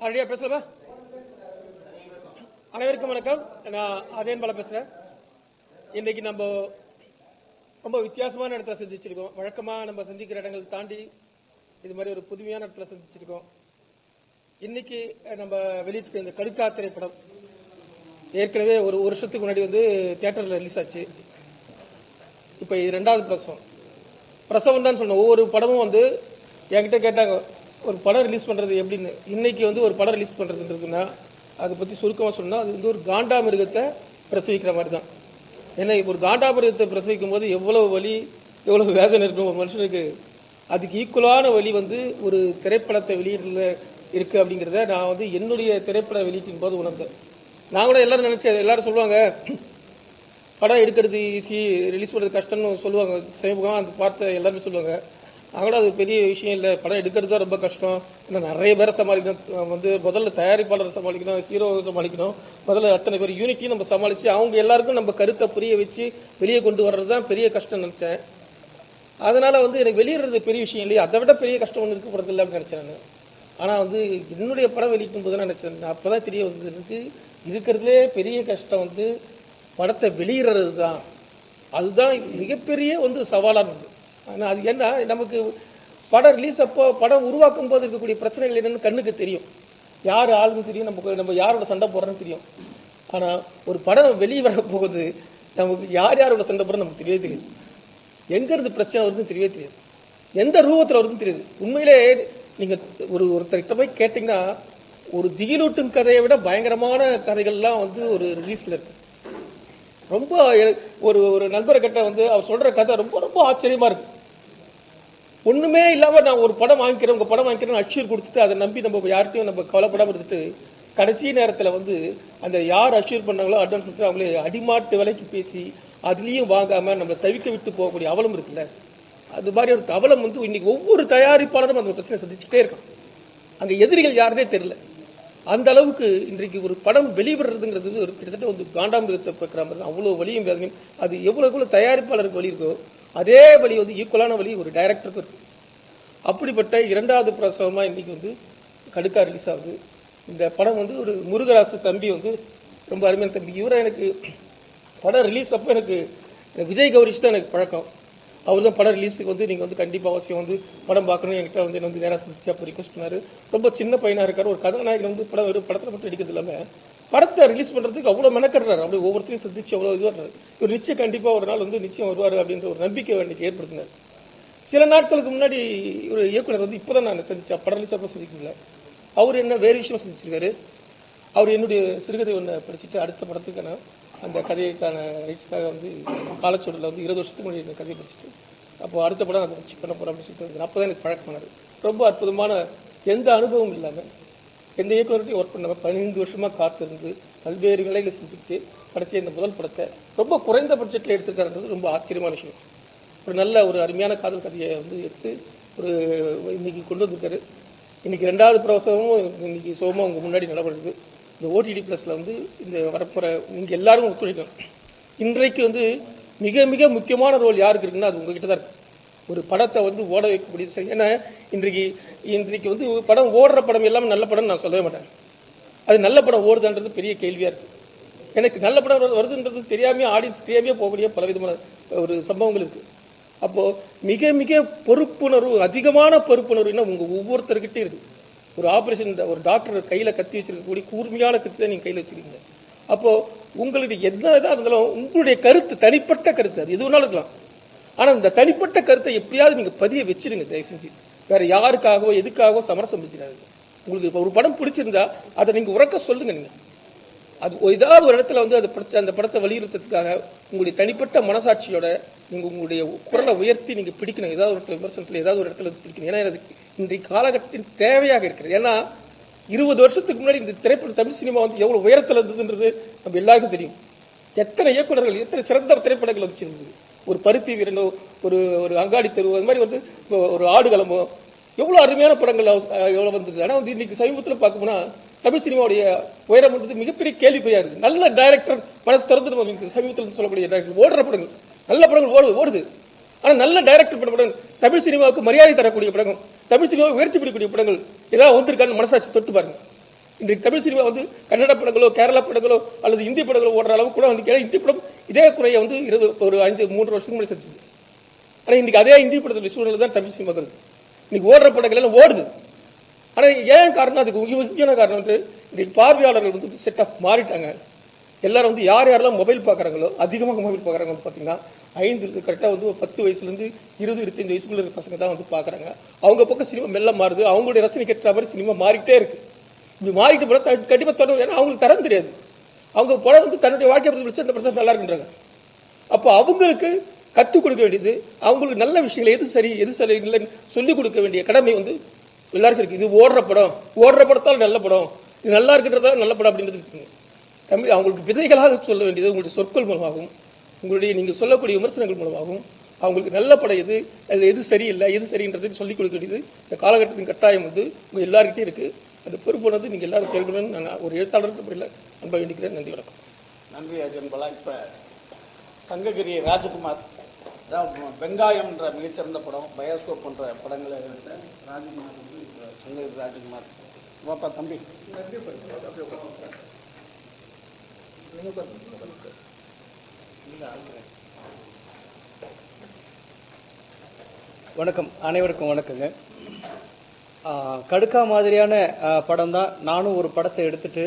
அழியா பேசலாமா? அனைவருக்கும் வணக்கம். நான் அதேன் பாலா பேசுறேன். இன்னைக்கு நம்ம ரொம்ப வித்தியாசமான இடத்துல சந்திச்சிருக்கோம். வழக்கமா நம்ம சந்திக்கிற இடங்கள் தாண்டி இது மாதிரி ஒரு புதுமையான இடத்துல சந்திச்சிருக்கோம். இன்னைக்கு நம்ம வெளியிட்டு இந்த கடுக்கா திரைப்படம் ஏற்கனவே ஒரு வருஷத்துக்கு முன்னாடி தியேட்டர்ல ரிலீஸ் ஆச்சு. இப்ப இது 2வது பிரசவம் தான் சொன்னோம். ஒவ்வொரு படமும் என்கிட்ட கேட்டாங்க ஒரு படம் ரிலீஸ் பண்றது எப்படின்னு. இன்னைக்கு ஒரு படம் ரிலீஸ் பண்றதுன்றதுன்னா அதை பத்தி சுருக்கமா சொன்னா அது ஒரு காண்டாமிருகத்தை பிரசவிக்கிற மாதிரி தான். ஏன்னா ஒரு காண்டாமிருகத்தை பிரசவிக்கும் போது எவ்வளவு வலி எவ்வளவு வேதனை இருக்கும் ஒரு மனுஷனுக்கு, அதுக்கு ஈக்குவலான வலி ஒரு திரைப்படத்தை வெளியிடல இருக்கு அப்படிங்கிறத நான் என்னுடைய திரைப்பட வெளியீட்டின் போது உணர்ந்தேன். நான் கூட எல்லாரும் நினைச்சேன், எல்லாரும் சொல்லுவாங்க படம் எடுக்கிறது ஈஸி, ரிலீஸ் பண்றது கஷ்டம்னு சொல்லுவாங்க. சமீபமாக அந்த பார்த்த எல்லாருமே சொல்லுவாங்க. அதோட அது பெரிய விஷயம் இல்லை, படம் எடுக்கிறது தான் ரொம்ப கஷ்டம். ஏன்னா நிறைய பேரை சமாளிக்கணும், முதல்ல தயாரிப்பாளரை சமாளிக்கணும், ஹீரோவை சமாளிக்கணும், முதல்ல அத்தனை பேர் யூனிட்டையும் நம்ம சமாளிச்சு அவங்க எல்லாருக்கும் நம்ம கருத்தை புரிய வச்சு வெளியே கொண்டு வர்றது தான் பெரிய கஷ்டம் நினைச்சேன். அதனால எனக்கு வெளியிடுறது பெரிய விஷயம் இல்லையா, அதை விட பெரிய கஷ்டம் ஒன்று இருக்கப்படுறது இல்லை அப்படின்னு நினைச்சேன் நான். ஆனா என்னுடைய படம் வெளியிட்டும் போது நினைச்சேன், அப்பதான் தெரிய வந்தது எனக்கு இருக்கிறதுலே பெரிய கஷ்டம் படத்தை வெளியிடுறது தான். அதுதான் மிகப்பெரிய சவாலா இருந்தது. ஆனா அது என்ன, நமக்கு படம் ரிலீஸ் அப்போ படம் உருவாக்கும் போது இருக்கக்கூடிய பிரச்சனைகள் என்னன்னு கண்ணுக்கு தெரியும், யார் ஆளுன்னு தெரியும், நம்ம யாரோட சண்டை போடுறோன்னு தெரியும். ஆனா ஒரு படம் வெளியே வர போகுது நமக்கு யாரோட சண்டை போடுறோம் நமக்கு தெரியவே தெரியாது, எங்க இருந்து பிரச்சனை வருதுன்னு தெரியவே தெரியாது, எந்த ரூபத்தில் வருதுன்னு தெரியாது. உண்மையிலே நீங்க ஒருத்தர்கிட்ட போய் கேட்டீங்கன்னா ஒரு திகிலூட்டும் கதையை விட பயங்கரமான கதைகள்லாம் ஒரு ரிலீஸ்ல இருக்கு. ரொம்ப ஒரு நண்பரை கிட்ட அவர் சொல்ற கதை ரொம்ப ரொம்ப ஆச்சரியமா இருக்கு. ஒண்ணுமே இல்லாம நான் ஒரு படம் வாங்கிக்கிறேன், உங்க படம் வாங்கிக்கிறேன் அஷ்யூர் கொடுத்துட்டு அதை நம்பி நம்ம யார்கிட்டையும் நம்ம கவலைப்படாம இருந்துட்டு கடைசி நேரத்துல அந்த யார் அஷ்யூர் பண்ணாங்களோ அட்வான்ஸ் கொடுத்து அவங்களே அடிமாட்டு விலைக்கு பேசி அதுலயும் வாங்காம நம்ம தவிக்க விட்டு போகக்கூடிய அவலம் இருக்குல்ல, அது மாதிரி ஒரு அவலம் இன்னைக்கு ஒவ்வொரு தயாரிப்பாளரும் அந்த பிரச்சனை சந்திச்சுட்டே இருக்கான். அங்க எதிரிகள் யாருன்னே தெரியல. அந்த அளவுக்கு இன்றைக்கு ஒரு படம் வெளிவிடுறதுங்கிறது கிட்டத்தட்ட காண்டாமிருகத்தை பார்க்கிற மாதிரி அவ்வளவு வலியும் வேதனையும். அது எவ்வளவு தயாரிப்பாளருக்கு வலி இருக்கோ அதே வலி ஈக்குவலான வலி ஒரு டைரக்டருக்கு இருக்கு. அப்படிப்பட்ட 2வது பிரசவமா இன்னைக்கு கடுக்கா ரிலீஸ் ஆகுது. இந்த படம் ஒரு முருகராசு தம்பி ரொம்ப அருமையான தம்பி. இவரை எனக்கு படம் ரிலீஸ் அப்போ எனக்கு விஜய் கௌரிஷ் தான் எனக்கு பழக்கம். அவர் தான் படம் ரிலீஸுக்கு நீங்க கண்டிப்பா அவசியம் படம் பார்க்கணும் என்கிட்ட என்ன நேரா சந்திச்சு அப்போ ரிக்வஸ்ட் பண்ணாரு. ரொம்ப சின்ன பையனா இருக்காரு, ஒரு கதாநாயகன் படத்துல மட்டும் எடுக்கிறது இல்லாம படத்தை ரிலீஸ் பண்றதுக்கு அவ்வளவு மெனக்கட்டுறாரு. அப்படி ஒவ்வொருத்தையும் சந்திச்சு அவ்வளவு இதுவாரு. இவர் நிச்சயம் கண்டிப்பா ஒரு நாள் நிச்சயம் வருவாரு அப்படின்ற ஒரு நம்பிக்கை எனக்கு ஏற்படுத்தினார். சில நாட்களுக்கு முன்னாடி ஒரு இயக்குனர் இப்பதான் நான் சந்திச்சேன், படம் ரிலீஸ் அப்போ சந்திக்கல. அவர் என்ன வேறு விஷயம் சந்திச்சிருக்காரு. அவர் என்னுடைய சிறுகதை ஒன்று படிச்சுட்டு அடுத்த படத்துக்கான அந்த கதைக்கான ரைட்ஸ்க்காக காலச்சோடில் 20 வருஷத்துக்கு முன்னாடி இந்த கதையை படிச்சுட்டு அப்போ அடுத்த படம் அதை வச்சு பண்ண போறோம் அப்படின்னு சொல்லிட்டு அப்போதான் எனக்கு பழக்கமானது. ரொம்ப அற்புதமான, எந்த அனுபவம் இல்லாமல் எந்த இயக்குநர்கிட்டையும் ஒர்க் பண்ணாம 15 வருஷமா காத்திருந்து பல்வேறு நிலைகளை செஞ்சுட்டு கடைசியாக இந்த முதல் படத்தை ரொம்ப குறைந்த பட்ஜெட்டில் எடுத்துக்கிறது ரொம்ப ஆச்சரியமான விஷயம். ஒரு நல்ல ஒரு அருமையான காதல் கதையை எடுத்து இன்னைக்கு கொண்டு வந்திருக்காரு. இன்னைக்கு 2வது பிரசவமும் இன்னைக்கு சோமா உங்க முன்னாடி நடைபெறுது. இந்த OTT பிளஸ்ல இந்த வரப்போற நீங்க எல்லாரும் ஒத்துழைக்கணும். இன்றைக்கு மிக மிக முக்கியமான ரோல் யாருக்கு இருக்குன்னா அது உங்ககிட்ட தான் இருக்கு. ஒரு படத்தை ஓட வைக்கக்கூடிய, ஏன்னா இன்றைக்கு படம் ஓடுற படம் எல்லாமே நல்ல படம் நான் சொல்லவே மாட்டேன். அது நல்ல படம் ஓடுதுன்றது பெரிய கேள்வியா இருக்கு. எனக்கு நல்ல படம் வருதுன்றது தெரியாம ஆடியன்ஸ் தெரியாம போகக்கூடிய பலவிதமான ஒரு சம்பவங்கள் இருக்கு. அப்போ மிக மிக பொறுப்புணர்வு, அதிகமான பொறுப்புணர்வு உங்க ஒவ்வொருத்தர்கிட்ட இருக்கு. ஒரு ஆபரேஷன் ஒரு டாக்டர் கையில கத்தி வச்சிருக்கக்கூடிய கூர்மையான கத்தி தான் நீங்க கையில வச்சிருக்கீங்க. அப்போ உங்களுக்கு எதா இருந்தாலும் உங்களுடைய கருத்து, தனிப்பட்ட கருத்து, அது எது வேணாலும் இருக்கலாம். ஆனா இந்த தனிப்பட்ட கருத்தை எப்படியாவது நீங்க பதிய வச்சிருங்க தயவு செஞ்சு. வேற யாருக்காகவோ எதுக்காகவோ சமரசம் செஞ்சிடாது. உங்களுக்கு ஒரு படம் பிடிச்சிருந்தா அதை நீங்க உறக்க சொல்லுங்க. நீங்க அது ஏதாவது ஒரு இடத்துல அந்த படத்தை வலியுறுத்துறதுக்காக உங்களுடைய தனிப்பட்ட மனசாட்சியோட நீங்க உங்களுடைய குரலை உயர்த்தி நீங்க பிடிக்கணும். ஏதாவது ஒரு இடத்துல விமர்சனத்துல ஏதாவது ஒரு இடத்துல பிடிக்கணும். ஏன்னா இன்றைய காலகட்டத்தின் தேவையாக இருக்கிறது. ஏன்னா 20 வருஷத்துக்கு முன்னாடி இந்த திரைப்பட தமிழ் சினிமா எவ்வளவு உயரத்தில் இருந்ததுன்றது நம்ம எல்லாருக்கும் தெரியும். எத்தனை இயக்குநர்கள், எத்தனை சிறந்த திரைப்படங்கள் வச்சிருந்தது. ஒரு பருத்தி வீரனோ, ஒரு அங்காடி தெருவோ, அது மாதிரி ஒரு ஆடுகளமோ, எவ்வளவு அருமையான படங்கள் எவ்வளவு வந்தது. ஆனா இன்னைக்கு சமீபத்தில் பார்க்கணும்னா தமிழ் சினிமாவுடைய உயரம் மிகப்பெரிய கேள்விக்குறியா இருக்கு. நல்ல டைரக்டர் மனசு திறந்து சமீபத்தில் சொல்லக்கூடிய டைரக்டர் ஓடுற படங்கள், நல்ல படங்கள் ஓடுது. ஆனா நல்ல டைரக்டர் பண்ண படம், தமிழ் சினிமாவுக்கு மரியாதை தரக்கூடிய படங்கள், தமிழ் சினிமாவை உயர்ச்சி பண்ணக்கூடிய படங்கள் ஏதாவது வந்திருக்கான்னு மனசாட்சி தொட்டு பாருங்க. இன்றைக்கு தமிழ் சினிமா வந்து கன்னட படங்களோ கேரளா படங்களோ அல்லது இந்தி படங்களோ ஓடுற அளவுக்கு கூட வந்து இந்தி படம் இதே குறைய வந்து 3 வருஷத்துக்கு முன்னாடி செஞ்சது. ஆனா இன்னைக்கு அதே இந்தி படத்துல சூழ்நிலை தான் தமிழ் சினிமா இருக்கு. இன்னைக்கு ஓடுற படங்கள் எல்லாம் ஓடுது. ஆனா ஏன் காரணம்? அதுக்கு முக்கியமான காரணம் வந்து இன்னைக்கு பார்வையாளர்கள் வந்து செட் ஆஃப் மாறிட்டாங்க. எல்லாரும் வந்து யாரெல்லாம் மொபைல் பாக்குறாங்களோ, அதிகமாக மொபைல் பாக்குறாங்க பாத்தீங்கன்னா 5 கரெக்டா வந்து 10 வயசுல இருந்து 20-25 வயசுக்குள்ள இருக்க பசங்க தான் வந்து பாக்குறாங்க. அவங்க பக்கம் சினிமா மெல்ல மாறுது. அவங்களுடைய ரசனைக்கு ஏற்ற மாதிரி சினிமா மாறிட்டே இருக்கு. இப்படி மாறிட்டு போல கண்டிப்பா தொடரும். ஏன்னா அவங்களுக்கு தரம் தெரியாது. அவங்க படம் வந்து தன்னுடைய வாழ்க்கை பற்றி அந்த படத்தை நல்லா இருக்குன்றாங்க. அப்போ அவங்களுக்கு கற்றுக் கொடுக்க வேண்டியது, அவங்களுக்கு நல்ல விஷயங்களை எது சரி எது சரி இல்லைன்னு சொல்லிக் கொடுக்க வேண்டிய கடமை வந்து எல்லாருக்கும் இருக்கு. இது ஓடுற படத்தால் நல்ல படம், இது நல்லா இருக்குன்றதால நல்ல படம் அப்படின்றது தமிழ் அவங்களுக்கு விதைகளாக சொல்ல வேண்டியது உங்களுடைய சொற்கள் மூலமாகவும் உங்களுடைய நீங்கள் சொல்லக்கூடிய விமர்சனங்கள் மூலமாகவும் அவங்களுக்கு நல்ல படம் எது, அது எது சரியில்லை எது சரின்றதுன்னு சொல்லிக் கொடுக்க வேண்டியது இந்த காலகட்டத்தின் கட்டாயம் வந்து உங்க எல்லாருக்கிட்டே இருக்கு. அந்த பொறுப்பு வந்து நீங்க எல்லாரும் செயல்படணும்னு நான் ஒரு எழுத்தாளர் முறையில் அன்பா வேண்டிக்கிறேன். நன்றி, வணக்கம். நன்றி அஜன்பலா. இப்ப சங்ககிரி ராஜகுமார் வெங்காயம்ன்ற மிகச்சிறந்த படம், பயோஸ்கோப் போன்ற படங்களை எடுத்த ராஜகுமார் வந்து சங்ககிரி ராஜகுமார். வாப்பா தம்பி. வணக்கம், அனைவருக்கும் வணக்கங்க. கடுக்கா மாதிரியான படம் தான். நானும் ஒரு படத்தை எடுத்துட்டு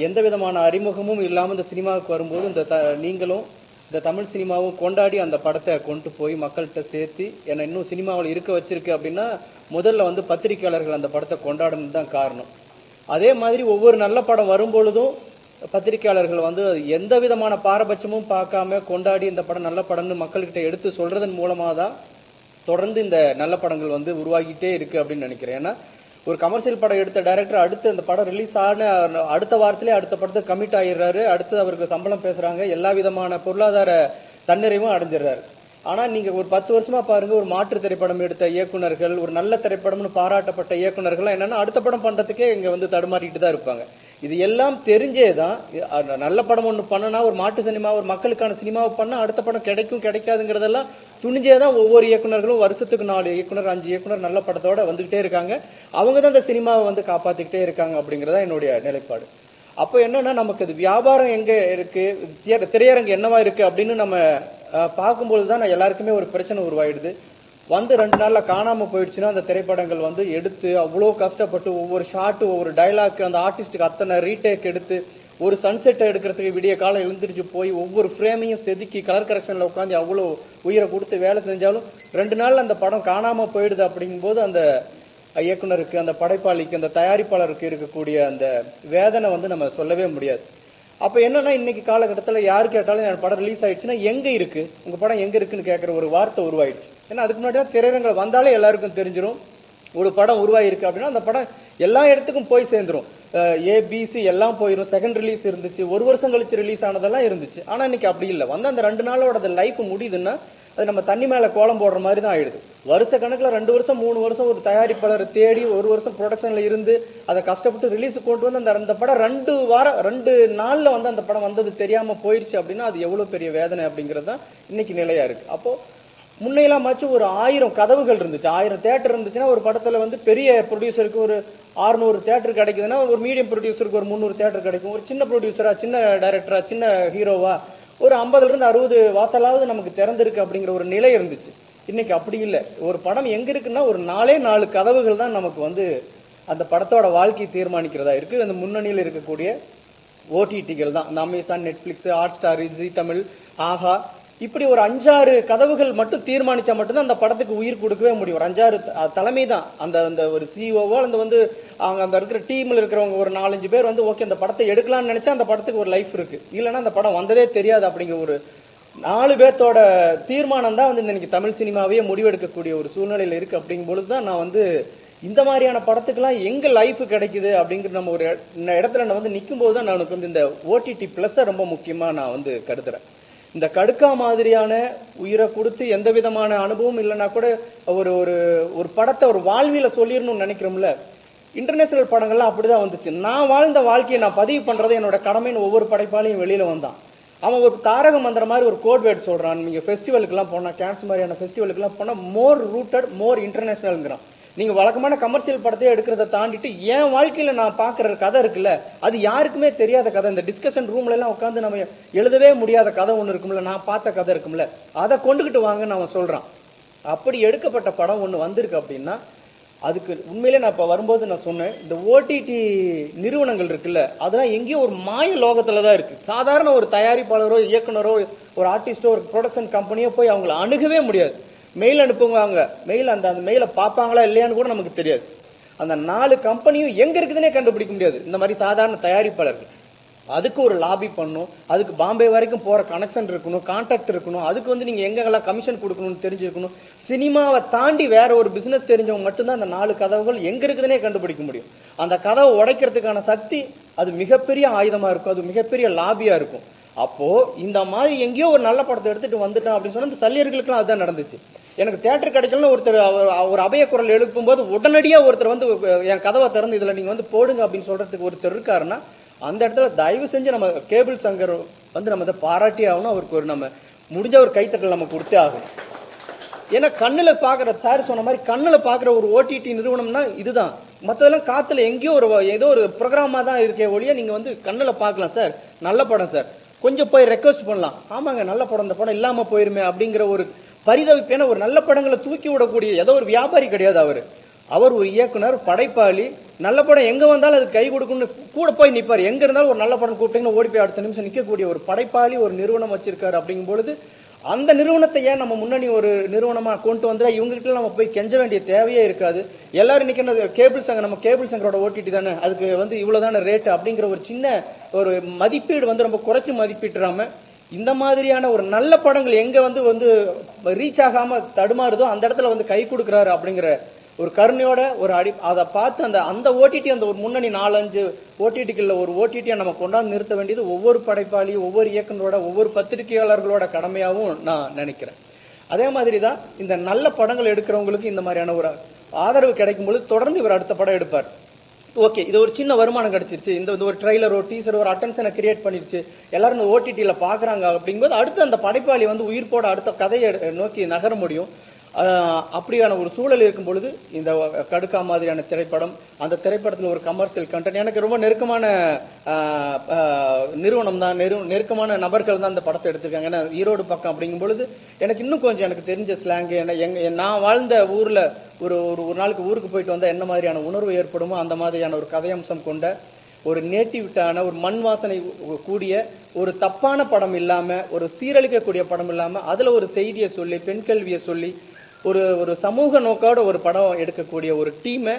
எந்த விதமான அறிமுகமும் இல்லாமல் இந்த சினிமாவுக்கு வரும்போது நீங்களும் இந்த தமிழ் சினிமாவும் கொண்டாடி அந்த படத்தை கொண்டு போய் மக்கள்கிட்ட சேர்த்து என்னை இன்னும் சினிமாவில் இருக்க வச்சிருக்கு அப்படின்னா முதல்ல வந்து பத்திரிகையாளர்கள் அந்த படத்தை கொண்டாடணும் தான் காரணம். அதே மாதிரி ஒவ்வொரு நல்ல படம் வரும்பொழுதும் பத்திரிகையாளர்கள் வந்து எந்த விதமான பாரபட்சமும் பார்க்காம கொண்டாடி இந்த படம் நல்ல படம்னு மக்கள்கிட்ட எடுத்து சொல்றதன் மூலமாக தான் தொடர்ந்து இந்த நல்ல படங்கள் வந்து உருவாகிட்டே இருக்கு அப்படின்னு நினைக்கிறேன். ஏன்னா ஒரு கமர்ஷியல் படம் எடுத்த டைரக்டர் அடுத்து அந்த படம் ரிலீஸ் ஆன அடுத்த வாரத்திலே அடுத்த படத்தை கமிட் ஆகிடுறாரு. அடுத்து அவருக்கு சம்பளம் பேசுறாங்க, எல்லா விதமான பொருளாதார தன்னிறைவும் அடைஞ்சிடுறாரு. ஆனா நீங்க ஒரு 10 வருஷமா பாருங்க, ஒரு மாற்று திரைப்படம் எடுத்த இயக்குநர்கள், ஒரு நல்ல திரைப்படம்னு பாராட்டப்பட்ட இயக்குநர்கள் என்னன்னா அடுத்த படம் பண்றதுக்கே இங்க வந்து தடுமாறிட்டு தான் இருப்பாங்க. இது எல்லாம் தெரிஞ்சேதான் நல்ல படம் ஒண்ணு பண்ணனா, ஒரு மாட்டு சினிமா ஒரு மக்களுக்கான சினிமாவை பண்ணா அடுத்த படம் கிடைக்கும் கிடைக்காதுங்கிறதெல்லாம் துணிஞ்சேதான் ஒவ்வொரு இயக்குநர்களும் வருஷத்துக்கு 4 இயக்குனர் 5 இயக்குனர் நல்ல படத்தோட வந்துகிட்டே இருக்காங்க. அவங்க தான் இந்த சினிமாவை வந்து காப்பாத்திக்கிட்டே இருக்காங்க அப்படிங்கறதா என்னுடைய நிலைப்பாடு. அப்போ என்னன்னா நமக்கு அது வியாபாரம் எங்க இருக்கு, திரையரங்கு என்னவா இருக்கு அப்படின்னு நம்ம பார்க்கும்போது தான் எல்லாருக்குமே ஒரு பிரச்சனை உருவாயிடுது. வந்து 2 நாள்ல காணாம போயிடுச்சுன்னா அந்த திரைப்படங்கள் வந்து எடுத்து அவ்வளோ கஷ்டப்பட்டு ஒவ்வொரு ஷாட்டு ஒவ்வொரு டைலாக் அந்த ஆர்டிஸ்டுக்கு அத்தனை ரீடேக் எடுத்து ஒரு சன்செட்டை எடுக்கிறதுக்கு விடிய காலம் எழுந்திரிச்சு போய் ஒவ்வொரு ஃப்ரேமையும் செதுக்கி கலர் கரெக்ஷன்ல உட்காந்து அவ்வளோ உயிரை கொடுத்து வேலை செஞ்சாலும் 2 நாள்ல அந்த படம் காணாம போயிடுது. அப்படிங்கும்போது அந்த இயக்குனருக்கு, அந்த படைப்பாளிக்கு, அந்த தயாரிப்பாளருக்கு இருக்கக்கூடிய அந்த வேதனை வந்து நம்ம சொல்லவே முடியாது. அப்ப என்னன்னா இன்னைக்கு காலகட்டத்தில் யாரு கேட்டாலும் என் படம் ரிலீஸ் ஆயிடுச்சுன்னா எங்க இருக்கு உங்க படம் எங்க இருக்குன்னு கேட்கிற ஒரு வார்த்தை உருவாயிடுச்சு. ஏன்னா அதுக்கு முன்னாடி திரையரங்கில் வந்தாலே எல்லாருக்கும் தெரிஞ்சிடும் ஒரு படம் உருவாயிருக்கு அப்படின்னா அந்த படம் எல்லா இடத்துக்கும் போய் சேர்ந்துரும். ஏபிசி எல்லாம் போயிடும். செகண்ட் ரிலீஸ் இருந்துச்சு, 1 வருஷம் கழிச்சு ரிலீஸ் ஆனதெல்லாம் இருந்துச்சு. ஆனா இன்னைக்கு அப்படி இல்லை. வந்து அந்த 2 நாளோட லைஃப் முடியுதுன்னா அது நம்ம தண்ணி மேல கோலம் போடுற மாதிரி தான் ஆயிடுது. வருஷ கணக்குல 2 வருஷம் 3 வருஷம் ஒரு தயாரிப்பாளர் தேடி 1 வருஷம் ப்ரொடக்ஷன்ல இருந்து அதை கஷ்டப்பட்டு ரிலீஸ் கொண்டு வந்து அந்த படம் 2 நாள்ல வந்து அந்த படம் வந்தது தெரியாம போயிடுச்சு அப்படின்னா அது எவ்வளவு பெரிய வேதனை அப்படிங்கிறது தான் இன்னைக்கு நிலையா இருக்கு. அப்போ முன்னையெல்லாமாச்சும் ஒரு 1000 கதவுகள் இருந்துச்சு, 1000 தியேட்டர் இருந்துச்சுன்னா ஒரு படத்துல வந்து பெரிய ப்ரொடியூசருக்கு ஒரு 600 தியேட்டர் கிடைக்குதுன்னா ஒரு மீடியம் ப்ரொடியூசருக்கு ஒரு 300 தியேட்டர் கிடைக்கும். ஒரு சின்ன ப்ரொடியூசரா, சின்ன டைரக்டரா, சின்ன ஹீரோவா ஒரு 50ல இருந்து 60 வாசலாவது நமக்கு திறந்திருக்கு அப்படிங்கிற ஒரு நிலை இருந்துச்சு. இன்னைக்கு அப்படி இல்லை. ஒரு படம் எங்க இருக்குன்னா ஒரு 4 கதவுகள் தான் நமக்கு வந்து அந்த படத்தோட வாழ்க்கையை தீர்மானிக்கிறதா இருக்கு. அந்த முன்னணியில் இருக்கக்கூடிய ஓடிடிகள் தான், Amazon, Netflix, Hotstar, Zee Tamil, Aha, இப்படி ஒரு 5-6 கதவுகள் மட்டும் தீர்மானிச்சா மட்டும்தான் அந்த படத்துக்கு உயிர் கொடுக்கவே முடியும். ஒரு 5-6 தலைமை தான் அந்த ஒரு சிஓவோ அந்த வந்து அவங்க அந்த இருக்கிற டீம்ல இருக்கிறவங்க ஒரு 4-5 பேர் வந்து ஓகே அந்த படத்தை எடுக்கலாம்னு நினைச்சா அந்த படத்துக்கு ஒரு லைஃப் இருக்கு, இல்லைன்னா அந்த படம் வந்ததே தெரியாது. அப்படிங்கிற ஒரு 4 பேர்த்தோட தீர்மானம் தான் வந்து இன்னைக்கு தமிழ் சினிமாவே முடிவெடுக்கக்கூடிய ஒரு சூழ்நிலையில இருக்கு. அப்படிங்கும் பொழுதுதான் நான் வந்து இந்த மாதிரியான படத்துக்கெல்லாம் எங்க லைஃப் கிடைக்குது அப்படிங்கிற நம்ம ஒரு இடத்துல நான் வந்து நிற்கும் போதுதான் நான் வந்து இந்த ஓடிடி பிளஸ் ரொம்ப முக்கியமா நான் வந்து கருதுறேன். இந்த கடுக்கா மாதிரியான உயிரை கொடுத்து எந்த விதமான அனுபவம் இல்லைன்னா கூட ஒரு ஒரு படத்தை ஒரு வாழ்வியல சொல்லிடணும்னு நினைக்கிறோம்ல, இன்டர்நேஷனல் படங்கள்லாம் அப்படிதான் வந்துச்சு. நான் வாழ்ந்த வாழ்க்கையை நான் பதிவு பண்றது என்னோட கடமைன்னு ஒவ்வொரு படைப்பாளையும் வெளியில வந்தான். அவன் ஒரு தாரக மந்திர மாதிரி ஒரு கோட் வேர்ட் சொல்றான். நீங்க ஃபெஸ்டிவலுக்கு எல்லாம் போனா, கேன்ஸ் மாதிரியான ஃபெஸ்டிவலுக்கு எல்லாம் போனா மோர் ரூட்டட் மோர் இன்டர்நேஷனல்ங்கிறான். நீங்க வழக்கமான கமர்ஷியல் படத்தையே எடுக்கிறத தாண்டிட்டு என் வாழ்க்கையில நான் பாக்குற கதை இருக்குல்ல, அது யாருக்குமே தெரியாத கதை. இந்த டிஸ்கஷன் ரூம்ல எல்லாம் உட்காந்து நம்ம எழுதவே முடியாத கதை ஒண்ணு இருக்கும்ல, நான் பார்த்த கதை இருக்கும்ல, அதை கொண்டுகிட்டு வாங்கன்னு அவன் சொல்றான். அப்படி எடுக்கப்பட்ட படம் ஒண்ணு வந்திருக்கு அப்படின்னா அதுக்கு உண்மையிலே நான் இப்ப வரும்போது நான் சொன்னேன், இந்த ஓடிடி நிறுவனங்கள் இருக்குல்ல, அதெல்லாம் எங்கேயோ ஒரு மாய லோகத்துல தான் இருக்கு. சாதாரண ஒரு தயாரிப்பாளரோ இயக்குனரோ ஒரு ஆர்டிஸ்டோ ஒரு ப்ரொடக்ஷன் கம்பெனியோ போய் அவங்களை அணுகவே முடியாது. மெயில் அனுப்புவாங்க, மெயில் அந்த மெயிலை பார்ப்பாங்களா இல்லையான்னு கூட நமக்கு தெரியாது. அந்த 4 கம்பெனியும் எங்க இருக்குதுன்னே கண்டுபிடிக்க முடியாது. இந்த மாதிரி சாதாரண தயாரிப்பாளர்கள் அதுக்கு ஒரு லாபி பண்ணணும், அதுக்கு பாம்பே வரைக்கும் போற கனெக்ஷன் இருக்கணும், கான்டாக்ட் இருக்கணும், அதுக்கு வந்து நீங்க எங்கெல்லாம் கமிஷன் கொடுக்கணும்னு தெரிஞ்சிருக்கணும். சினிமாவை தாண்டி வேற ஒரு பிசினஸ் தெரிஞ்சவங்க மட்டும்தான் அந்த 4 கதவுகள் எங்க இருக்குதுன்னே கண்டுபிடிக்க முடியும். அந்த கதவை உடைக்கிறதுக்கான சக்தி அது மிகப்பெரிய ஆயுதமா இருக்கும், அது மிகப்பெரிய லாபியா இருக்கும். அப்போ இந்த மாதிரி எங்கேயோ ஒரு நல்ல படத்தை எடுத்துட்டு வந்துட்டான் அப்படின்னு சொன்னா இந்த சல்லியர்களுக்கெல்லாம் அதுதான் நடந்துச்சு. எனக்கு தியேட்டர் கிடைக்கலன்னு ஒருத்தர் ஒரு அபய குரல் எழுப்பும் போது உடனடியா ஒருத்தர் வந்து என் கதவை திறந்து இதுல நீங்க வந்து போடுங்க அப்படின்னு சொல்றதுக்கு ஒருத்தர் இருக்காருன்னா அந்த இடத்துல தயவு செஞ்சு நம்ம கேபிள் சங்கர் வந்து நம்ம இதை பாராட்டி ஆகணும். அவருக்கு ஒரு நம்ம முடிஞ்ச ஒரு கைத்தட்டல் நம்ம கொடுத்தே ஆகணும். ஏன்னா கண்ணுல பாக்குற சார் சொன்ன மாதிரி கண்ணுல பாக்குற ஒரு ஓடிடி நிறுவனம்னா இதுதான். மற்றதெல்லாம் காத்துல எங்கேயோ ஒரு ஏதோ ஒரு ப்ரோக்ராமா தான் இருக்கே ஒழிய நீங்க வந்து கண்ணுல பாக்கலாம் சார் நல்ல படம் சார் கொஞ்சம் போய் ரெக்வஸ்ட் பண்ணலாம், ஆமாங்க நல்ல படம், இந்த படம் இல்லாம போயிருமே அப்படிங்கிற ஒரு பரிதவிப்பேன ஒரு நல்ல படங்களை தூக்கி விடக்கூடிய ஏதோ ஒரு வியாபாரி கிடையாது அவரு. அவர் ஒரு இயக்குனர், படைப்பாளி. நல்ல படம் எங்க வந்தாலும் அது கை கொடுக்கணும்னு கூட போய் நிப்பாரு. எங்க இருந்தாலும் ஒரு நல்ல படம் கூப்பிட்டீங்கன்னா ஓடி போய் அடுத்த நிமிஷம் நிக்கக்கூடிய ஒரு படைப்பாளி ஒரு நிறுவனம் வச்சிருக்காரு. அப்படிங்கும் பொழுது அந்த நிறுவனத்தை ஏன் நம்ம முன்னணி ஒரு நிறுவனமா கொண்டு வந்தா இவங்க கிட்ட நம்ம போய் கெஞ்ச வேண்டிய தேவையே இருக்காது. எல்லாரும் நிக்கிற கேபிள் சங்கர் நம்ம கேபிள் சங்கரோட ஓடிடி தானே, அதுக்கு வந்து இவ்வளவுதான ரேட் அப்படிங்கிற ஒரு சின்ன ஒரு மதிப்பீடு வந்து ரொம்ப குறைச்சு மதிப்பிட்டுறாம இந்த மாதிரியான ஒரு நல்ல படங்கள் எங்க வந்து வந்து ரீச் ஆகாம தடுமாறுதோ அந்த இடத்துல வந்து கை கொடுக்கிறாரு அப்படிங்கிற ஒரு கருணையோட ஒரு அதை பார்த்து அந்த ஓடிடி அந்த ஒரு முன்னணி 4-5 ஓடிடிக்குள்ள ஒரு ஓடிடியை நம்ம கொண்டாந்து நிறுத்த வேண்டியது ஒவ்வொரு படைப்பாளியும் ஒவ்வொரு இயக்குனரோட ஒவ்வொரு பத்திரிகையாளர்களோட கடமையாகவும் நான் நினைக்கிறேன். அதே மாதிரி தான் இந்த நல்ல படங்கள் எடுக்கிறவங்களுக்கு இந்த மாதிரியான ஒரு ஆதரவு கிடைக்கும் பொழுது தொடர்ந்து இவர் அடுத்த படம் எடுப்பார். ஓகே, இது ஒரு சின்ன வருமானம் கிடைச்சிருச்சு, இந்த ஒரு ட்ரைலர் ஒரு டீசர் ஒரு அட்டென்ஷனை கிரியேட் பண்ணிருச்சு, எல்லாரும் இந்த ஓடிடியில பாக்குறாங்க அப்படிங்கும்போது அடுத்து அந்த படைப்பாளி வந்து உயிர்ப்போட அடுத்த கதையை நோக்கி நகர முடியும். அப்படியான ஒரு சூழல் இருக்கும் பொழுது இந்த கடுக்கா மாதிரியான திரைப்படம், அந்த திரைப்படத்தில் ஒரு கமர்ஷியல் கண்டென்ட், எனக்கு ரொம்ப நெருக்கமான நிறுவனம் தான், நெருக்கமான நபர்கள் தான் இந்த படத்தை எடுத்திருக்காங்க. ஏன்னா ஈரோடு பக்கம் அப்படிங்கும் பொழுது எனக்கு இன்னும் கொஞ்சம் எனக்கு தெரிஞ்ச ஸ்லாங்கு, நான் வாழ்ந்த ஊர்ல ஒரு நாளுக்கு ஊருக்கு போயிட்டு வந்தா என்ன மாதிரியான உணர்வு ஏற்படுமோ அந்த மாதிரியான ஒரு கதையம்சம் கொண்ட ஒரு நேட்டிவிட்டான ஒரு மண் வாசனை கூடிய ஒரு தப்பான படம் இல்லாம ஒரு சீரழிக்கக்கூடிய படம் இல்லாம அதுல ஒரு செய்தியை சொல்லி பெண் கல்வியை சொல்லி ஒரு சமூக நோக்கோட ஒரு படம் எடுக்கக்கூடிய ஒரு டீமை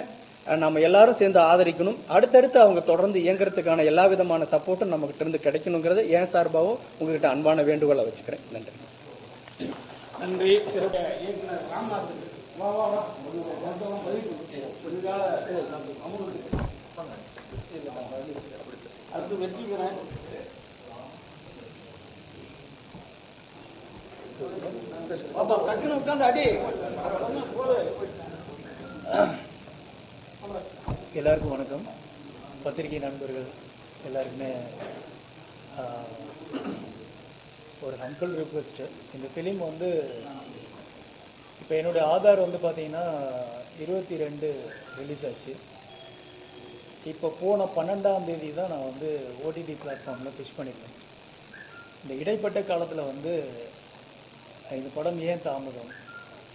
நம்ம எல்லாரும் சேர்ந்து ஆதரிக்கணும். அடுத்தடுத்து அவங்க தொடர்ந்து இயங்குறதுக்கான எல்லா விதமான சப்போர்ட்டும் நம்ம கிட்ட இருந்து கிடைக்கணுங்கிறத என் சார்பாகவும் உங்ககிட்ட அன்பான வேண்டுகோளை வச்சுக்கிறேன். நன்றி. நன்றி. சிறப்பு இயக்குனர் ராமநாதன் அடுத்து வெற்றிக்கிறேன். எல்லாருக்கும் வணக்கம். பத்திரிகை நண்பர்கள் எல்லாருக்குமே ஒரு ஹம்பிள் ரிக்வெஸ்ட். இந்த ஃபிலிம் வந்து இப்போ என்னுடைய ஆதார் வந்து பார்த்தீங்கன்னா 22 ரிலீஸ் ஆச்சு. இப்போ போன 12ஆம் தேதி தான் நான் வந்து ஓடிடி பிளாட்ஃபார்மில் பிஷ் பண்ணியிருக்கேன். இந்த இடைப்பட்ட காலத்தில் வந்து இந்த படம் ஏன் தாமதம்,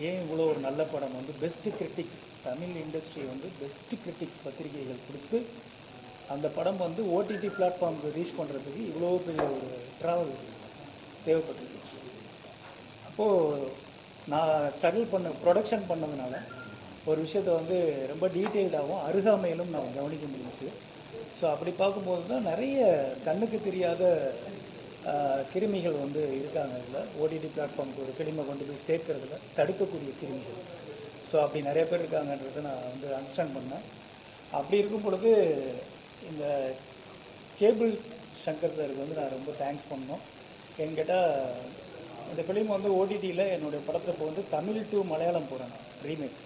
ஏன் இவ்வளோ ஒரு நல்ல படம் வந்து பெஸ்ட் கிரிட்டிக்ஸ், தமிழ் இண்டஸ்ட்ரி வந்து பெஸ்ட் கிரிட்டிக்ஸ் பத்திரிகைகள் கொடுத்து அந்த படம் வந்து ஓடிடி பிளாட்ஃபார்முக்கு ரீச் பண்ணுறதுக்கு இவ்வளோ பெரிய ஒரு ட்ராவல் தேவைப்பட்டிருக்கு. அப்போது நான் ஸ்ட்ரகிள் ப்ரொடக்ஷன் பண்ணதுனால ஒரு விஷயத்தை வந்து ரொம்ப டீட்டெயில்டாகவும் அருகாமையிலும் நான் கவனிக்க முடிஞ்சிச்சு. ஸோ அப்படி பார்க்கும்போது தான் நிறைய கண்ணுக்கு தெரியாத கிருமிகள் வந்து இருக்காங்க. இதில் ஓடிடி பிளாட்ஃபார்முக்கு ஒரு ஃபிலிமை கொண்டு போய் சேர்க்கறதுல தடுக்கக்கூடிய கிருமிகள். ஸோ அப்படி நிறைய பேர் இருக்காங்கன்றதை நான் வந்து அண்டர்ஸ்டாண்ட் பண்ணேன். அப்படி இருக்கும் பொழுது இந்த கேபிள் சங்கர் சாருக்கு வந்து நான் ரொம்ப தேங்க்ஸ் பண்ணோம். ஏன்னு கேட்டால் இந்த ஃபிலிம் வந்து ஓடிடியில் என்னுடைய படத்தை இப்போ வந்து தமிழ் டு மலையாளம் போகிறேன் ரீமேக்.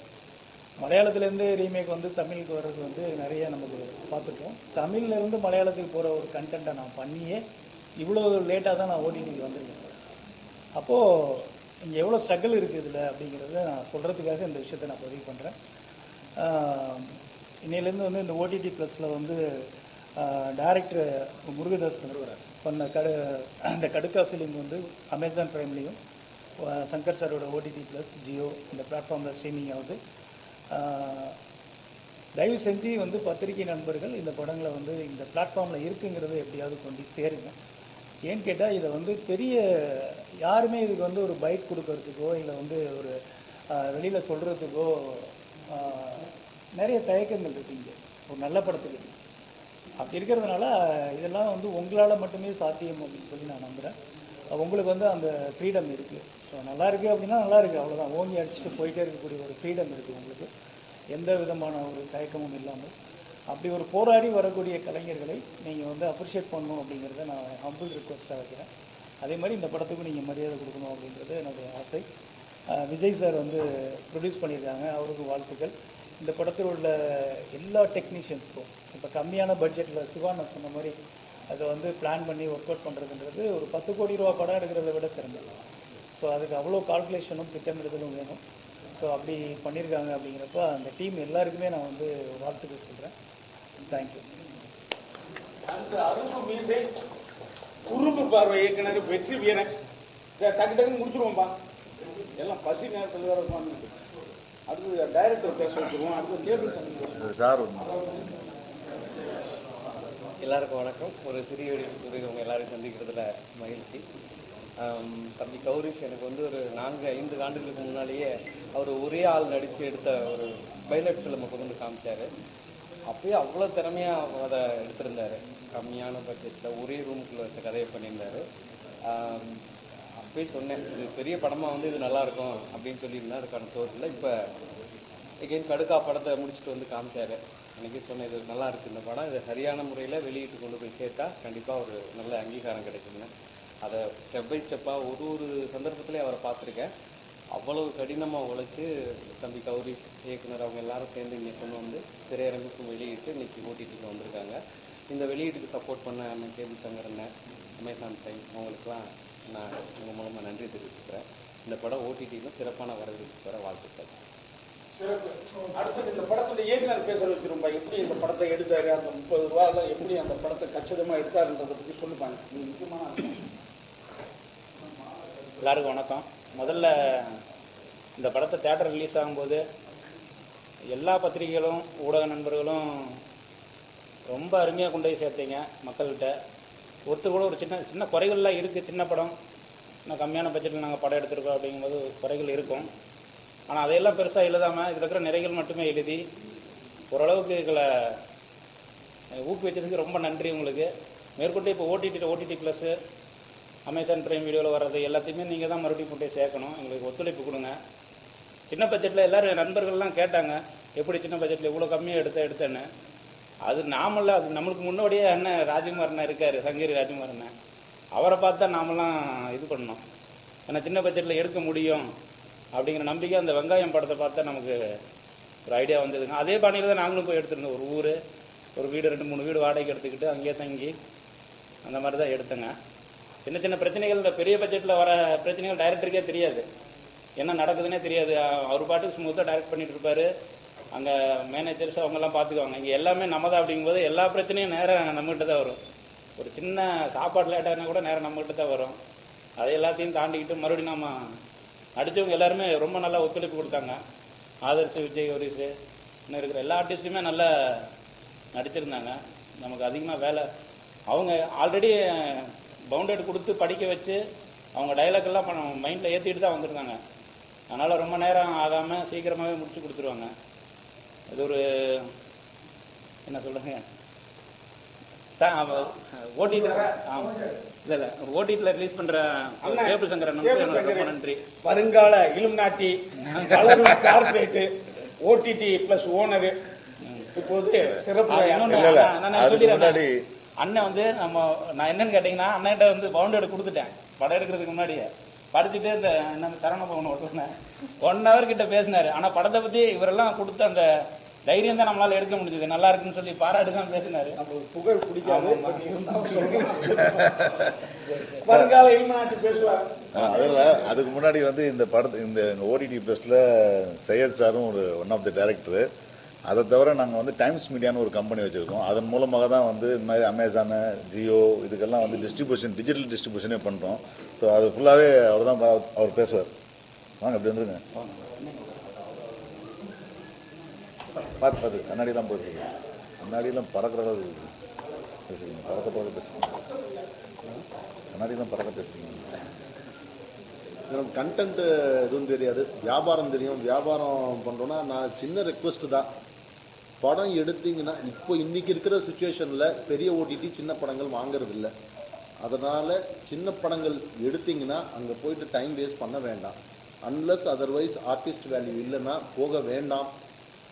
மலையாளத்துலேருந்து ரீமேக் வந்து தமிழுக்கு வர்றது வந்து நிறைய நமக்கு பார்த்துட்டோம். தமிழ்லேருந்து மலையாளத்துக்கு போகிற ஒரு கண்டென்ட்டை நான் பண்ணியே இவ்வளோ லேட்டாக தான் நான் ஓடிடிக்கு வந்திருக்கேன். அப்போது இங்கே எவ்வளோ ஸ்ட்ரகிள் இருக்குது இதில் அப்படிங்கிறத நான் சொல்கிறதுக்காக இந்த விஷயத்தை நான் பதிவு பண்ணுறேன். இன்னையிலேருந்து வந்து இந்த ஓடிடி ப்ளஸில் வந்து டைரக்டர் முருகதாஸ் பண்ண அந்த கடுக்கா ஃபிலிம் வந்து அமேசான் ப்ரைம்லேயும் சங்கர் சாரோட ஓடிடி ப்ளஸ் ஜியோ இந்த பிளாட்ஃபார்மில் ஸ்ட்ரீமிங் ஆகுது. தயவு செஞ்சு வந்து பத்திரிகை நண்பர்கள் இந்த படங்களை வந்து இந்த பிளாட்ஃபார்மில் இருக்குங்கிறத எப்படியாவது கொண்டு சேருங்க. ஏன்னு கேட்டால் இதை வந்து பெரிய யாருமே இதுக்கு வந்து ஒரு பைட் கொடுக்கறதுக்கோ இல்லை வந்து ஒரு வெளியில் சொல்கிறதுக்கோ நிறைய தயக்கங்கள் இருக்குங்க ஒரு நல்ல படத்துக்கு. அப்படி இருக்கிறதுனால இதெல்லாம் வந்து உங்களால் மட்டுமே சாத்தியம் அப்படின்னு சொல்லி நான் நம்புகிறேன். உங்களுக்கு வந்து அந்த ஃப்ரீடம் இருக்குது. ஸோ நல்லா இருக்குது அப்படின்னா நல்லா இருக்குது, அவ்வளோதான். ஓங்கி அடிச்சுட்டு போயிட்டே இருக்கக்கூடிய ஒரு ஃப்ரீடம் இருக்குது உங்களுக்கு, எந்த விதமான ஒரு தயக்கமும் இல்லாமல். அப்படி ஒரு போராடி வரக்கூடிய கலைஞர்களை நீங்கள் வந்து அப்ரிஷியேட் பண்ணணும் அப்படிங்கிறத நான் ஹம்பிள் ரிக்வஸ்ட்டாக வைக்கிறேன். அதே மாதிரி இந்த படத்துக்கும் நீங்கள் மரியாதை கொடுக்கணும் அப்படின்றது என்னுடைய ஆசை. விஜய் சார் வந்து ப்ரொடியூஸ் பண்ணியிருக்காங்க, அவருக்கு வாழ்த்துக்கள். இந்த படத்தில் உள்ள எல்லா டெக்னீஷியன்ஸ்க்கும் இப்போ கம்மியான பட்ஜெட்டில் சிவானந்த் சொன்ன மாதிரி அதை வந்து பிளான் பண்ணி ஒர்க் அவுட் பண்ணுறதுன்றது ஒரு 10 கோடி ரூபா படம் எடுக்கிறத விட சிறந்தது. ஸோ அதுக்கு அவ்வளோ கால்குலேஷனும் திட்டமிடுதலும் வேணும். ஸோ அப்படி பண்ணியிருக்காங்க. அப்படிங்கிறப்ப அந்த டீம் எல்லாருக்குமே நான் வந்து வாழ்த்துக்கள் சொல்கிறேன். தேங்க்யூ. அந்த அரும்பு மீசை குறும்பு பார்வை இயக்குனர் வெற்றி வீரன் டக்கு டக்குன்னு முடிச்சிருவோம்பா. எல்லாம் பசி நேரத்தில் வேற இருப்பாங்க. அடுத்து டைரக்டர் பேச வச்சுருவோம். அடுத்து கேபிள் சார். எல்லாருக்கும் வணக்கம். ஒரு சிறிய வெளியிட்டு உங்கள் எல்லாரையும் சந்திக்கிறதுல மகிழ்ச்சி. தம்பி கௌரிஷ் எனக்கு வந்து ஒரு 4-5 ஆண்டுகளுக்கு முன்னாலேயே அவர் ஒரே ஆள் நடித்து எடுத்த ஒரு பைலட் ஃபிலிமை கொண்டு வந்து காமிச்சார். அப்பயே அவ்வளோ திறமையாக அதை எடுத்திருந்தார். கம்மியான பட்ஜெட்டில் ஒரே ரூமுக்குள்ளே வச்ச கதையை பண்ணியிருந்தார். அப்பயே சொன்னேன், இது பெரிய படமாக வந்து இது நல்லாயிருக்கும் அப்படின்னு சொல்லியிருந்தேன். அதுக்கான தோற்றில் இப்போ எங்கேயும் கடுக்கா படத்தை முடிச்சுட்டு வந்து காமிச்சார். அன்றைக்கி சொன்னேன், இது நல்லா இருக்குது இந்த படம், இதை சரியான முறையில் வெளியிட்டு கொண்டு போய் சேர்த்தா கண்டிப்பாக ஒரு நல்ல அங்கீகாரம் கிடைக்குங்க. அதை ஸ்டெப் பை ஸ்டெப்பாக ஒரு சந்தர்ப்பத்திலே அவரை பார்த்துருக்கேன். அவ்வளவு கடினமாக உழைச்சி தம்பி கௌரிஷ் இயக்குனர் அவங்க எல்லாரும் சேர்ந்து இன்றைக்கி கொண்டு வந்து திரையரங்குக்கும் வெளியிட்டு இன்றைக்கி ஓடிடிக்கு வந்திருக்காங்க. இந்த வெளியீட்டுக்கு சப்போர்ட் பண்ண அண்ணன் கேபிள் சங்கர் அண்ணன், அமேசான் டைம் அவங்களுக்குலாம் நான் உங்கள் மூலமாக நன்றி தெரிவிச்சுக்கிறேன். இந்த படம் ஓடிடிக்கும் சிறப்பான வரவேற்பு பெற வாழ்த்துக்கள். அடுத்தது இந்த படத்துல இயக்குனர் பேச வச்சிருப்பா. எப்படி இந்த படத்தை எடுத்தாரு, அந்த 30 ரூபாயில எப்படி அந்த படத்தை கச்சிதமாக எடுத்தாருன்றதை பற்றி சொல்லுப்பாங்க. முக்கியமான எல்லாருக்கும் வணக்கம். முதல்ல இந்த படத்தை தேட்டர் ரிலீஸ் ஆகும்போது எல்லா பத்திரிகைகளும் ஊடக நண்பர்களும் ரொம்ப அருமையாக கொண்டு போய் சேர்த்தீங்க மக்கள்கிட்ட. ஒருத்தர் கூட ஒரு சின்ன குறைகள்லாம் இருக்குது. சின்ன படம், இன்னும் கம்மியான பட்ஜெட்டில் நாங்கள் படம் எடுத்திருக்கோம் அப்படிங்கும்போது குறைகள் இருக்கும். ஆனால் அதையெல்லாம் பெருசாக எழுதாமல் இதில் இருக்கிற நிறைகள் மட்டுமே எழுதி ஓரளவுக்கு இதில் ஊக்குவிச்சதுக்கு ரொம்ப நன்றி உங்களுக்கு. மேற்கொண்டு இப்போ ஓடிடி ப்ளஸ்ஸு அமேசான் பிரைம் வீடியோவில் வர்றது எல்லாத்தையுமே நீங்கள் தான் மறுபடியும் கொண்டு சேர்க்கணும். எங்களுக்கு ஒத்துழைப்பு கொடுங்க. சின்ன பட்ஜெட்டில் எல்லோரும் நண்பர்கள்லாம் கேட்டாங்க, எப்படி சின்ன பட்ஜெட்டில் இவ்வளோ கம்மியாக எடுத்தேன்னு. அது நாமல்ல, அது நம்மளுக்கு முன்னோடியே அண்ணன் ராஜ்குமார் அண்ணன் இருக்கார், சங்ககிரி ராஜ்குமார் அண்ணன். அவரை பார்த்தா நாமெல்லாம் இது பண்ணணும். ஏன்னா சின்ன பட்ஜெட்டில் எடுக்க முடியும் அப்படிங்கிற நம்பிக்கை அந்த வெங்காயம் படத்தை பார்த்தா நமக்கு ஒரு ஐடியா வந்ததுங்க. அதே பாணியில் தான் நாங்களும் போய் எடுத்துருந்தோம். ஒரு வீடு 2-3 வீடு வாடகைக்கு எடுத்துக்கிட்டு அங்கேயே தங்கி அந்த மாதிரி தான் எடுத்தேங்க. சின்ன பிரச்சனைகள், இந்த பெரிய பட்ஜெட்டில் வர பிரச்சனைகள் டைரக்டருக்கே தெரியாது, என்ன நடக்குதுன்னே தெரியாது. அவர் பாட்டுக்கு ஸ்மூத்தாக டைரக்ட் பண்ணிட்டு இருப்பார். அங்கே மேனேஜர்ஸ் அவங்கெல்லாம் பார்த்துக்குவாங்க. இங்கே எல்லாமே நம்ம தான். அப்படிங்கும்போது எல்லா பிரச்சனையும் நேராக நம்மகிட்ட தான் வரும். ஒரு சின்ன சாப்பாடு லேட்டானா கூட நேரம் நம்மகிட்ட தான் வரும். அதை எல்லாத்தையும் தாண்டிக்கிட்டு மறுபடியும் நம்ம நடித்தவங்க எல்லாருமே ரொம்ப நல்லா ஒத்துழைப்பு கொடுத்தாங்க. ஆதர்ஷ், விஜய், கௌரிஷ், இன்னும் இருக்கிற எல்லா ஆர்டிஸ்ட்டுமே நல்லா நடிச்சிருந்தாங்க. நமக்கு அதிகமாக வேலை, அவங்க ஆல்ரெடி பவுண்டட் கொடுத்து படிக்க வச்சு அவங்க டைலாக்லாம் மைண்டில் ஏற்றிட்டு தான் வந்திருந்தாங்க. அதனால் ரொம்ப நேரம் ஆகாமல் சீக்கிரமாகவே முடிச்சு கொடுத்துருவாங்க. இது ஒரு என்ன சொல்லுங்க, ஓடிடி இல்லை ஓடிடியில் ரிலீஸ் பண்ணுற கேபிள் சங்கர் அண்ணனுக்கு ரொம்ப நன்றி. வருங்கால இலுமினாட்டி வளரும் கார்பரேட் ஓடிடி பிளஸ் ஓனரு இப்போது சிறப்பு சொல்லிடுறேன். அண்ணன் வந்து நான் என்னன்னு கேட்டீங்கன்னா, அண்ணன்கிட்ட வந்து பவுண்டட் கொடுத்துட்டேன் படம் எடுக்கிறதுக்கு முன்னாடியே. படிச்சுட்டு இந்த என்ன சரவணபவன் ஓட்டுனேன் 1 hour கிட்ட பேசினாரு. ஆனால் படத்தை பற்றி இவரெல்லாம் கொடுத்த அந்த தைரியம் தான் நம்மளால எடுக்க முடிஞ்சது. நல்லா இருக்குன்னு சொல்லி பாராட்டு தான் பேசினாரு. புகழ் பிடிக்காது, வருங்கால இலுமினாட்டி பேசுவார். அதில் அதுக்கு முன்னாடி வந்து இந்த படத்தை இந்த ஓடிடி ப்ளஸில் சையத் சாரும் ஒரு ஒன் ஆஃப் த டைரக்டரு. அதை தவிர நாங்கள் வந்து டைம்ஸ் மீடியான்னு ஒரு கம்பெனி வச்சுருக்கோம். அதன் மூலமாக தான் வந்து இந்த மாதிரி அமேசானு, ஜியோ இதுக்கெல்லாம் வந்து டிஸ்ட்ரிபியூஷன், டிஜிட்டல் டிஸ்ட்ரிபியூஷனே பண்ணுறோம். ஸோ அது ஃபுல்லாகவே அவர் தான் அவர் பேசுவார். வாங்க அப்படி வந்துருங்க. பார்த்து கண்ணாடிலாம் போயிருக்கு. கண்ணாடியெல்லாம் பறக்கிற அளவுக்கு பேசுறீங்க. பறக்க பேசுறீங்க. கண்ணாடியெல்லாம் பறக்க பேசுறீங்க. எனக்கு கண்டென்ட் எதுவும் தெரியாது, வியாபாரம் தெரியும். வியாபாரம் பண்ணுறோன்னா நான் சின்ன ரெக்வஸ்ட் தான், படம் எடுத்தீங்கன்னா இப்போ இன்னைக்கு இருக்கிற சுச்சுவேஷனில் பெரிய ஓடிடி சின்ன படங்கள் வாங்குறது இல்லை. அதனால் சின்ன படங்கள் எடுத்தீங்கன்னா அங்கே போயிட்டு டைம் வேஸ்ட் பண்ண வேண்டாம். அன்லஸ் அதர்வைஸ் ஆர்டிஸ்ட் வேல்யூ இல்லைன்னா போக வேண்டாம்.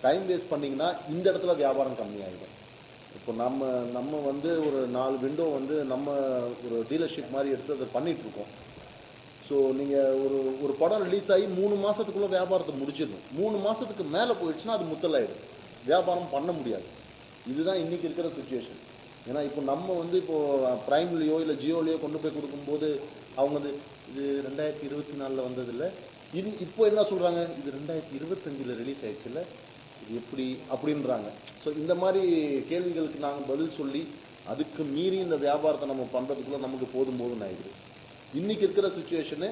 டைம் வேஸ்ட் பண்ணிங்கன்னா இந்த இடத்துல வியாபாரம் கம்மியாகிடும். இப்போ நம்ம வந்து ஒரு 4 விண்டோ வந்து நம்ம ஒரு டீலர்ஷிப் மாதிரி எடுத்து அதை பண்ணிகிட்ருக்கோம். ஸோ நீங்கள் ஒரு படம் ரிலீஸ் ஆகி 3 மாதத்துக்குள்ளே வியாபாரத்தை முடிச்சிடணும். 3 மாதத்துக்கு மேலே போயிடுச்சுன்னா அது முத்தலாயிடும், வியாபாரம் பண்ண முடியாது. இதுதான் இன்றைக்கி இருக்கிற சுச்சுவேஷன். ஏன்னா இப்போ நம்ம வந்து இப்போது ப்ரைம்லேயோ இல்லை ஜியோலையோ கொண்டு போய் கொடுக்கும்போது அவங்க வந்து இது 2024 வந்ததில்லை, இப்போ என்ன சொல்கிறாங்க, இது 2025 ரிலீஸ் ஆயிடுச்சு இல்லை, இது எப்படி அப்படின்றாங்க. ஸோ இந்த மாதிரி கேள்விகளுக்கு நாங்கள் பதில் சொல்லி அதுக்கு மீறி இந்த வியாபாரத்தை நம்ம பண்ணுறதுக்குள்ளே நமக்கு போதும்னு ஆயிடுது. இன்னைக்கு இருக்கிற சுச்சுவேஷனு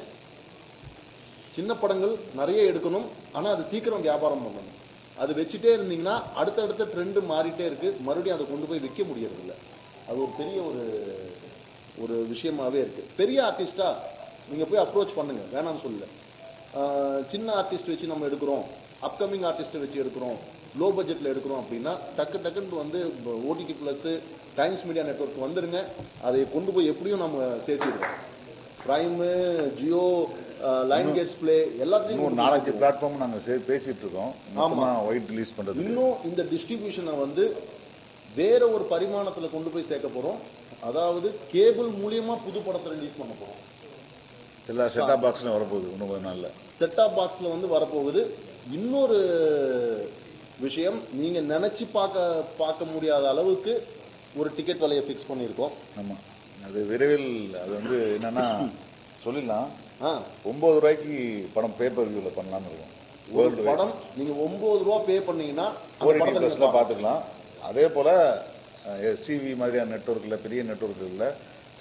சின்ன படங்கள் நிறைய எடுக்கணும், ஆனால் அது சீக்கிரம் வியாபாரம் பண்ணணும். அது வச்சுட்டே இருந்தீங்கன்னா அடுத்தடுத்த ட்ரெண்டு மாறிட்டே இருக்கு, மறுபடியும் அதை கொண்டு போய் விற்க முடியறதில்ல. அது ஒரு பெரிய ஒரு விஷயமாவே இருக்கு. பெரிய ஆர்டிஸ்டா நீங்க போய் அப்ரோச் பண்ணுங்க, வேணாம்னு சொல்லல. சின்ன ஆர்டிஸ்ட் வச்சு நம்ம எடுக்கிறோம், அப்கமிங் ஆர்டிஸ்ட்டை வச்சு எடுக்கிறோம், லோ பட்ஜெட்ல எடுக்கிறோம் அப்படின்னா டக்குன்னு வந்து OTT plus, Times Media network வந்துருங்க. அதை கொண்டு போய் எப்படியும் நம்ம சேர்த்திடுவோம். Prime, Jio, Lionsgate play எல்லாத்தையும் 4-5 பிளாட்ஃபார்ம் நாங்கள் பேசிட்டு இருக்கோம். ஆமா, ஒயிட் ரிலீஸ் பண்றது. இன்னும் இந்த டிஸ்ட்ரிபியூஷனை வந்து வேற ஒரு பரிமாணத்துல கொண்டு போய் சேர்க்க போறோம். அதாவது கேபிள் மூலியமா புது படத்தை ரிலீஸ் பண்ண போறோம். எல்லா செட்டாப் பாக்ஸ்ல வரப்போகுது. இன்னும் கொஞ்ச நாள்ல செட்டாப் பாக்ஸ்ல வந்து வரப்போகுது. இன்னொரு விஷயம், நீங்க நினைச்சு பார்க்க முடியாத அளவுக்கு ஒரு டிக்கெட் விலையை ஃபிக்ஸ் பண்ணியிருக்கோம். ஆமா, அது விரைவில். அது வந்து என்னன்னா சொல்லிடலாம், 9 ரூபாய்க்கு படம் பேப்பர் வியூல பண்ணலாம்னு இருக்கும். ஒரு படம் நீங்க 9 ரூபா பே பண்ணீங்கன்னா ஓடிடி பிளஸ்ல பாத்துக்கலாம். அதே போல சிவி மாதிரியான நெட்வொர்க்ல, பெரிய நெட்வொர்க்ல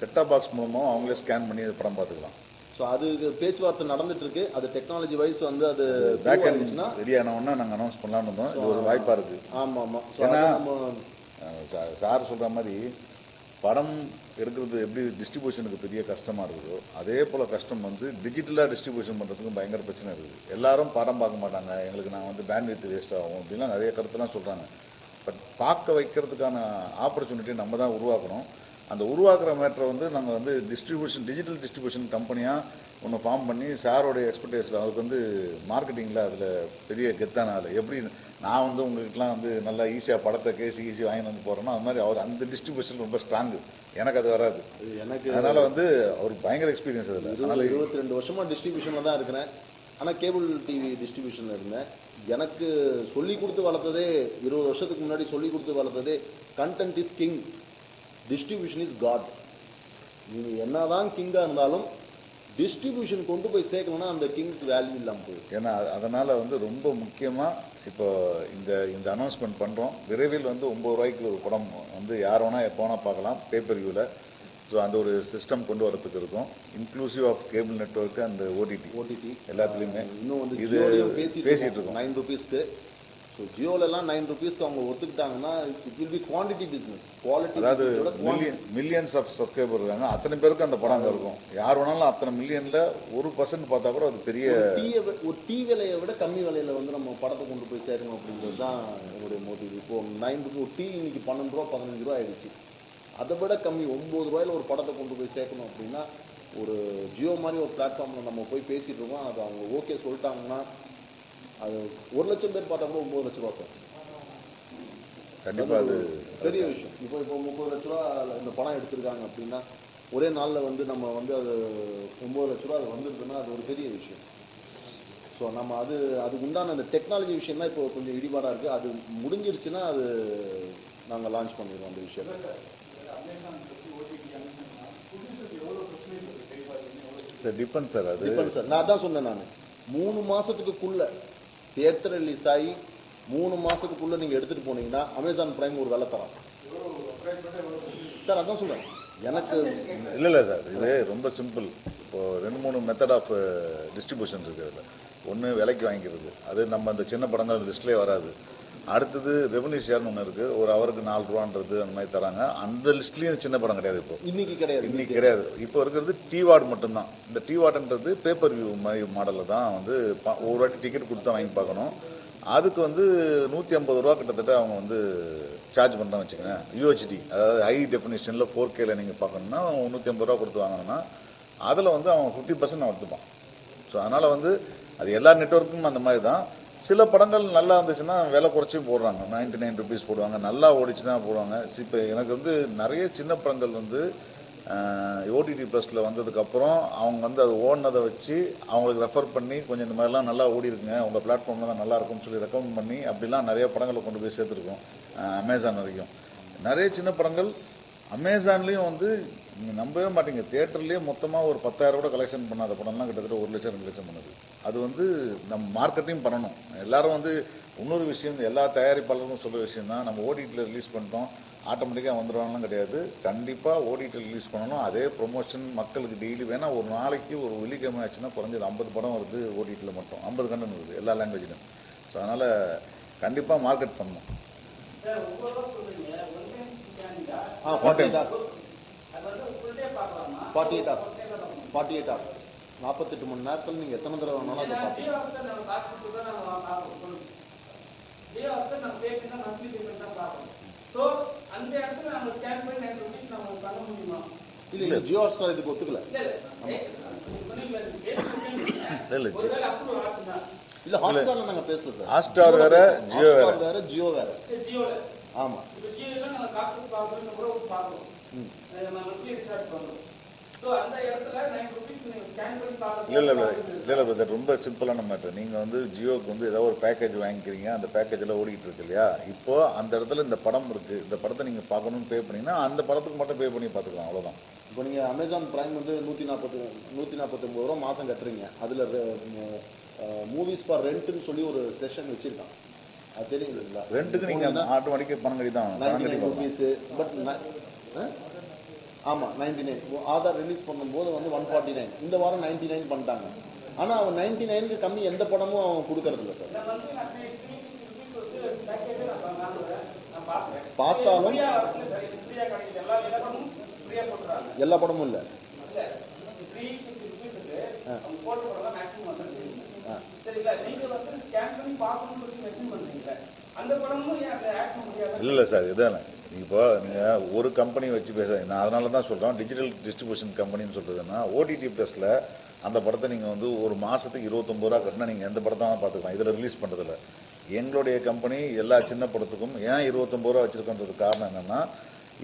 செட்டாப் பாக்ஸ் மூலமா அவங்களே ஸ்கேன் பண்ணி படம் பார்த்துக்கலாம். ஸோ அது பேச்சுவார்த்தை நடந்துட்டு இருக்கு. அது டெக்னாலஜி வைஸ் வந்து அது பேக் எண்ட் ரெடி ஆனவுடனே நாங்கள் அனௌன்ஸ் பண்ணலாம்னு இருந்தோம். இது ஒரு வாய்ப்பா இருக்கு. ஆமா ஆமா. ஏன்னா சார் சொல்ற மாதிரி படம் எடுக்கிறது எப்படி டிஸ்ட்ரிபியூஷனுக்கு பெரிய கஷ்டமா இருக்குதோ, அதே போல கஷ்டம் வந்து டிஜிட்டலா டிஸ்ட்ரிபியூஷன் பண்றதுக்கும் பயங்கர பிரச்சனை இருக்குது. எல்லாரும் படம் பார்க்க மாட்டாங்க, எங்களுக்கு நாங்கள் வந்து பேண்ட்வித் வேஸ்ட் ஆகும் அப்படின்லாம் நிறைய கருத்துலாம் சொல்றாங்க. பட் பார்க்க வைக்கிறதுக்கான ஆப்பர்ச்சுனிட்டி நம்ம தான் உருவாக்கணும். அந்த உருவாக்குற மேட்டரை வந்து நாங்கள் வந்து டிஜிட்டல் டிஸ்ட்ரிபியூஷன் கம்பெனியாக ஒன்று ஃபார்ம் பண்ணி சாரோடைய எக்ஸ்பெக்டேஷன், அதுக்கு வந்து மார்க்கெட்டிங்கில் அதில் பெரிய கெத்தான ஆள். எப்படி நான் வந்து உங்ககிட்டலாம் வந்து நல்லா ஈஸியாக படத்தை ஈஸி வாங்கி வந்து போகிறேன்னா, அது மாதிரி அவர் அந்த டிஸ்ட்ரிபியூஷன் ரொம்ப ஸ்ட்ராங்கு. எனக்கு அது வராது. அதனால வந்து அவருக்கு பயங்கர எக்ஸ்பீரியன்ஸ் அதில். அதனால 22 வருஷமா டிஸ்ட்ரிபியூஷனில் தான் இருக்கிறேன். ஆனால் கேபிள் டிவி டிஸ்ட்ரிபியூஷனில் இருந்தேன். எனக்கு சொல்லி கொடுத்து வளர்த்ததே 20 வருஷத்துக்கு முன்னாடி சொல்லி கொடுத்து வளர்த்ததே content is king, distribution is god. நீங்க என்னதான் கிங்கா இருந்தாலும் டிஸ்ட்ரிபியூஷன் கொண்டு போய் சேர்க்கணும்னா அந்த கிங்க்கு வேல்யூ இல்லாமல் போயிடும். ஏன்னா அதனால வந்து ரொம்ப முக்கியமா இப்போ இந்த அனௌன்ஸ்மெண்ட் பண்றோம். விரைவில் வந்து 9 ரூபாய்க்கு ஒரு படம் வந்து யார் வேணா எப்போ வேணா பார்க்கலாம் பேப்பர் வியூல. ஸோ அந்த ஒரு சிஸ்டம் கொண்டு வரதுக்கு இருக்கும், inclusive of cable network and OTT எல்லாத்துலேயுமே. இன்னும் வந்து இது பேசிட்டு இருக்கோம் 9 ருபீஸ்க்கு. ஸோ ஜியோலெல்லாம் 9 ருபீஸ்க்கு அவங்க ஒத்துக்கிட்டாங்கன்னா it will be quantity business. Quality, அதாவது மில்லியன்ஸ் ஆஃப் சப்ஸ்கிரைபர் இருக்காங்க, அத்தனை பேருக்கு அந்த படம் அங்கே இருக்கும். யார் வேணாலும் அத்தனை மில்லியன்ல 1% பார்த்தா கூட அது பெரிய ஒரு டீ விலையை விட கம்மி விலையில வந்து நம்ம படத்தை கொண்டு போய் சேர்க்கணும் அப்படிங்கிறது தான் என்னுடைய மோட்டிவ். இப்போ 9 ஒரு டீ இன்னைக்கு 12 ரூபா 15 ரூபா ஆயிடுச்சு. அதை விட கம்மி 9 ரூபாயில ஒரு படத்தை கொண்டு போய் சேர்க்கணும் அப்படின்னா ஒரு ஜியோ மாதிரி ஒரு பிளாட்ஃபார்ம்ல நம்ம போய் பேசிட்டு இருக்கோம். அது அவங்க ஓகே சொல்லிட்டாங்கன்னா அது 1 லட்சம் பேர் பார்த்தா கூட 9 லட்ச ரூபா சார். கண்டிப்பா அது பெரிய விஷயம். இப்போ 30 லட்ச ரூபா இந்த படம் எடுத்திருக்காங்க அப்படின்னா ஒரே நாளில் வந்து நம்ம வந்து அது 9 லட்ச ரூபா அது வந்துருக்குன்னா அது ஒரு பெரிய விஷயம். ஸோ நம்ம அதுக்கு உண்டான அந்த டெக்னாலஜி விஷயம் தான் இப்போ கொஞ்சம் இடிபாடாக இருக்குது. அது முடிஞ்சிருச்சுன்னா அது நாங்கள் லான்ச் பண்ணிடுவோம் அந்த விஷயத்தை. Depend sir. அது டிபெண்ட் சார். நான் அதான் சொன்னேன், நான் 3 மாசத்துக்குள்ள தியேட்டர் ரிலீஸ் ஆகி 3 மாசத்துக்குள்ள நீங்க எடுத்துட்டு போனீங்கன்னா அமேசான் பிரைம் ஒரு வேலை தரும் சார். அதான் சொல்றேன் எனக்கு. இல்லை சார், இது ரொம்ப சிம்பிள். இப்போ 2-3 மெத்தட் ஆஃப் டிஸ்ட்ரிபியூஷன் இருக்குது. அதில் ஒன்று விலைக்கு வாங்கிக்கிறது, அது நம்ம அந்த சின்ன படங்கள் லிஸ்ட்லேயே வராது. அடுத்தது ரெவன்யூ ஷேர்னு ஒன்று இருக்குது, ஒரு அவருக்கு 4 ரூபான்றது அந்த மாதிரி தராங்க. அந்த லிஸ்ட்லேயும் சின்ன படம் கிடையாது. இப்போ இன்னைக்கு கிடையாது. இப்போ இருக்கிறது டிவார்டு மட்டும்தான். இந்த டிவார்டுன்றது பேப்பர் வியூ மாதிரி மாடலில் தான் வந்து ஒரு வாட்டி டிக்கெட் கொடுத்தா வாங்கி பார்க்கணும். அதுக்கு வந்து 150 ரூபா கிட்டத்தட்ட அவங்க வந்து சார்ஜ் பண்ணுறான்னு வச்சுக்கோங்க. யூஹெச்டி, அதாவது ஹை டெஃபினிஷனில் 4Kல நீங்கள் பார்க்கணுன்னா 150 ரூபா கொடுத்து வாங்கினோன்னா அதில் வந்து அவன் 50% எடுத்துப்பான். ஸோ அதனால் வந்து அது எல்லா நெட்வொர்க்கும் அந்த மாதிரி தான். சில படங்கள் நல்லா இருந்துச்சுன்னா விலை குறைச்சி போடுறாங்க, 99 ருபீஸ் போடுவாங்க. நல்லா ஓடிச்சுன்னா போடுவாங்க. இப்போ எனக்கு வந்து நிறைய சின்ன படங்கள் வந்து ஓடிடி ப்ளஸில் வந்ததுக்கப்புறம் அவங்க வந்து அது ஓடினதை வச்சு அவங்களுக்கு ரெஃபர் பண்ணி கொஞ்சம் இந்த மாதிரிலாம் நல்லா ஓடி இருக்குங்க, உங்கள் பிளாட்ஃபார்மில் தான் நல்லா இருக்கும்னு சொல்லி ரெக்கமெண்ட் பண்ணி அப்படிலாம் நிறைய படங்களை கொண்டு போய் சேர்த்துருக்கோம். அமேசான் வரைக்கும் நிறைய சின்ன படங்கள் அமேசான்லேயும் வந்து நீங்கள் நம்பவே மாட்டீங்க, தியேட்டர்லேயே மொத்தமாக ஒரு 10,000 கூட கலெக்ஷன் பண்ணாத படம்லாம் கிட்டத்தட்ட 1 லட்சம் 2 லட்சம் பண்ணுது. அது வந்து நம்ம மார்க்கெட்டிங் பண்ணணும். எல்லாரும் வந்து இன்னொரு விஷயம், எல்லா தயாரிப்பாளரும் சொல்கிற விஷயம் தான், நம்ம ஓடிடியில் ரிலீஸ் பண்ணிட்டோம் ஆட்டோமேட்டிக்காக வந்துடுவாங்கலாம் கிடையாது. கண்டிப்பாக ஓடிடியில் ரிலீஸ் பண்ணணும். அதே ப்ரொமோஷன் மக்களுக்கு டெய்லி வேணால் ஒரு நாளைக்கு ஒரு வெள்ளிக்கிழமை ஆச்சுன்னா குறைஞ்சது 50 படம் வருது ஓடிடியில் மட்டும், 50 கண்டென்ட் வருது எல்லா லாங்குவேஜிலும். ஸோ அதனால் கண்டிப்பாக மார்க்கெட் பண்ணணும். 48 hours 48 மணி நேரத்தில் நீங்கள் எத்தனை தடவை வேணாலும் அதை பார்த்துக்கலாம். இல்லை ஜியோ ஹாட் ஸ்டார் இதுக்கு ஒத்துக்கல. இல்ல ஹாட்ஸ்டார்ல நாங்க பேசல சார். ஹாட்ஸ்டார் வேற, ஜியோ வேற, ஜியோ வேற. ஆமா. இல்ல ரொம்ப சிம்பிளான மேட்டர். நீங்க வந்து ஜியோக்கு வந்து ஏதாவது ஒரு பேக்கேஜ் வாங்கிக்கிறீங்க, அந்த பேக்கேஜ்ல ஓடிட்டு இருக்கு இல்லையா, இப்போ அந்த இடத்துல இந்த படம் இருக்கு, இந்த படத்தை நீங்க பார்க்கணும்னு பே பண்ணீங்கன்னா அந்த படத்துக்கு மட்டும் பே பண்ணி பார்த்துக்கலாம், அவ்வளவுதான். இப்போ நீங்க அமேசான் பிரைம் வந்து 149 ரூபா மாசம் கட்டுறீங்க. அதுல மூவிஸ் ஃபார் ரெண்ட்னு சொல்லி ஒரு செஷன் வச்சிருக்கான், அது தெரியுங்களா? ரெண்டுக்கு நீங்க ஆட்டோமேட்டிக்கா பணம் கட்டி தான் 99 ரூபீஸ். பட் ஆமா 99. ஆதார் ரிலீஸ் பண்ணும்போது வந்து 149. இந்த வாரம் 99 பண்ணிட்டாங்க. ஆனா அவன் 99க்கு கம்மி எந்த படமும் அவன் கொடுக்கறது இல்லை சார். பார்த்தாலும் எல்லா படமும் இல்லை. இல்ல சார், இதான இப்போ நீங்க ஒரு கம்பெனி வச்சு பேச, நான் அதனால தான் சொல்றேன் டிஜிட்டல் டிஸ்ட்ரிபியூஷன் கம்பெனின்னு சொல்றதுன்னா, ஓடிடி பிளஸ்ல அந்த படத்தை நீங்க வந்து ஒரு மாசத்துக்கு 29 ரூபா கட்டினா நீங்க எந்த படத்தை பார்த்துக்கலாம். இதுல ரிலீஸ் பண்றதுல எங்களுடைய கம்பெனி எல்லா சின்ன படத்துக்கும் ஏன் 29 ரூபா வச்சிருக்கோன்றது காரணம் என்னன்னா,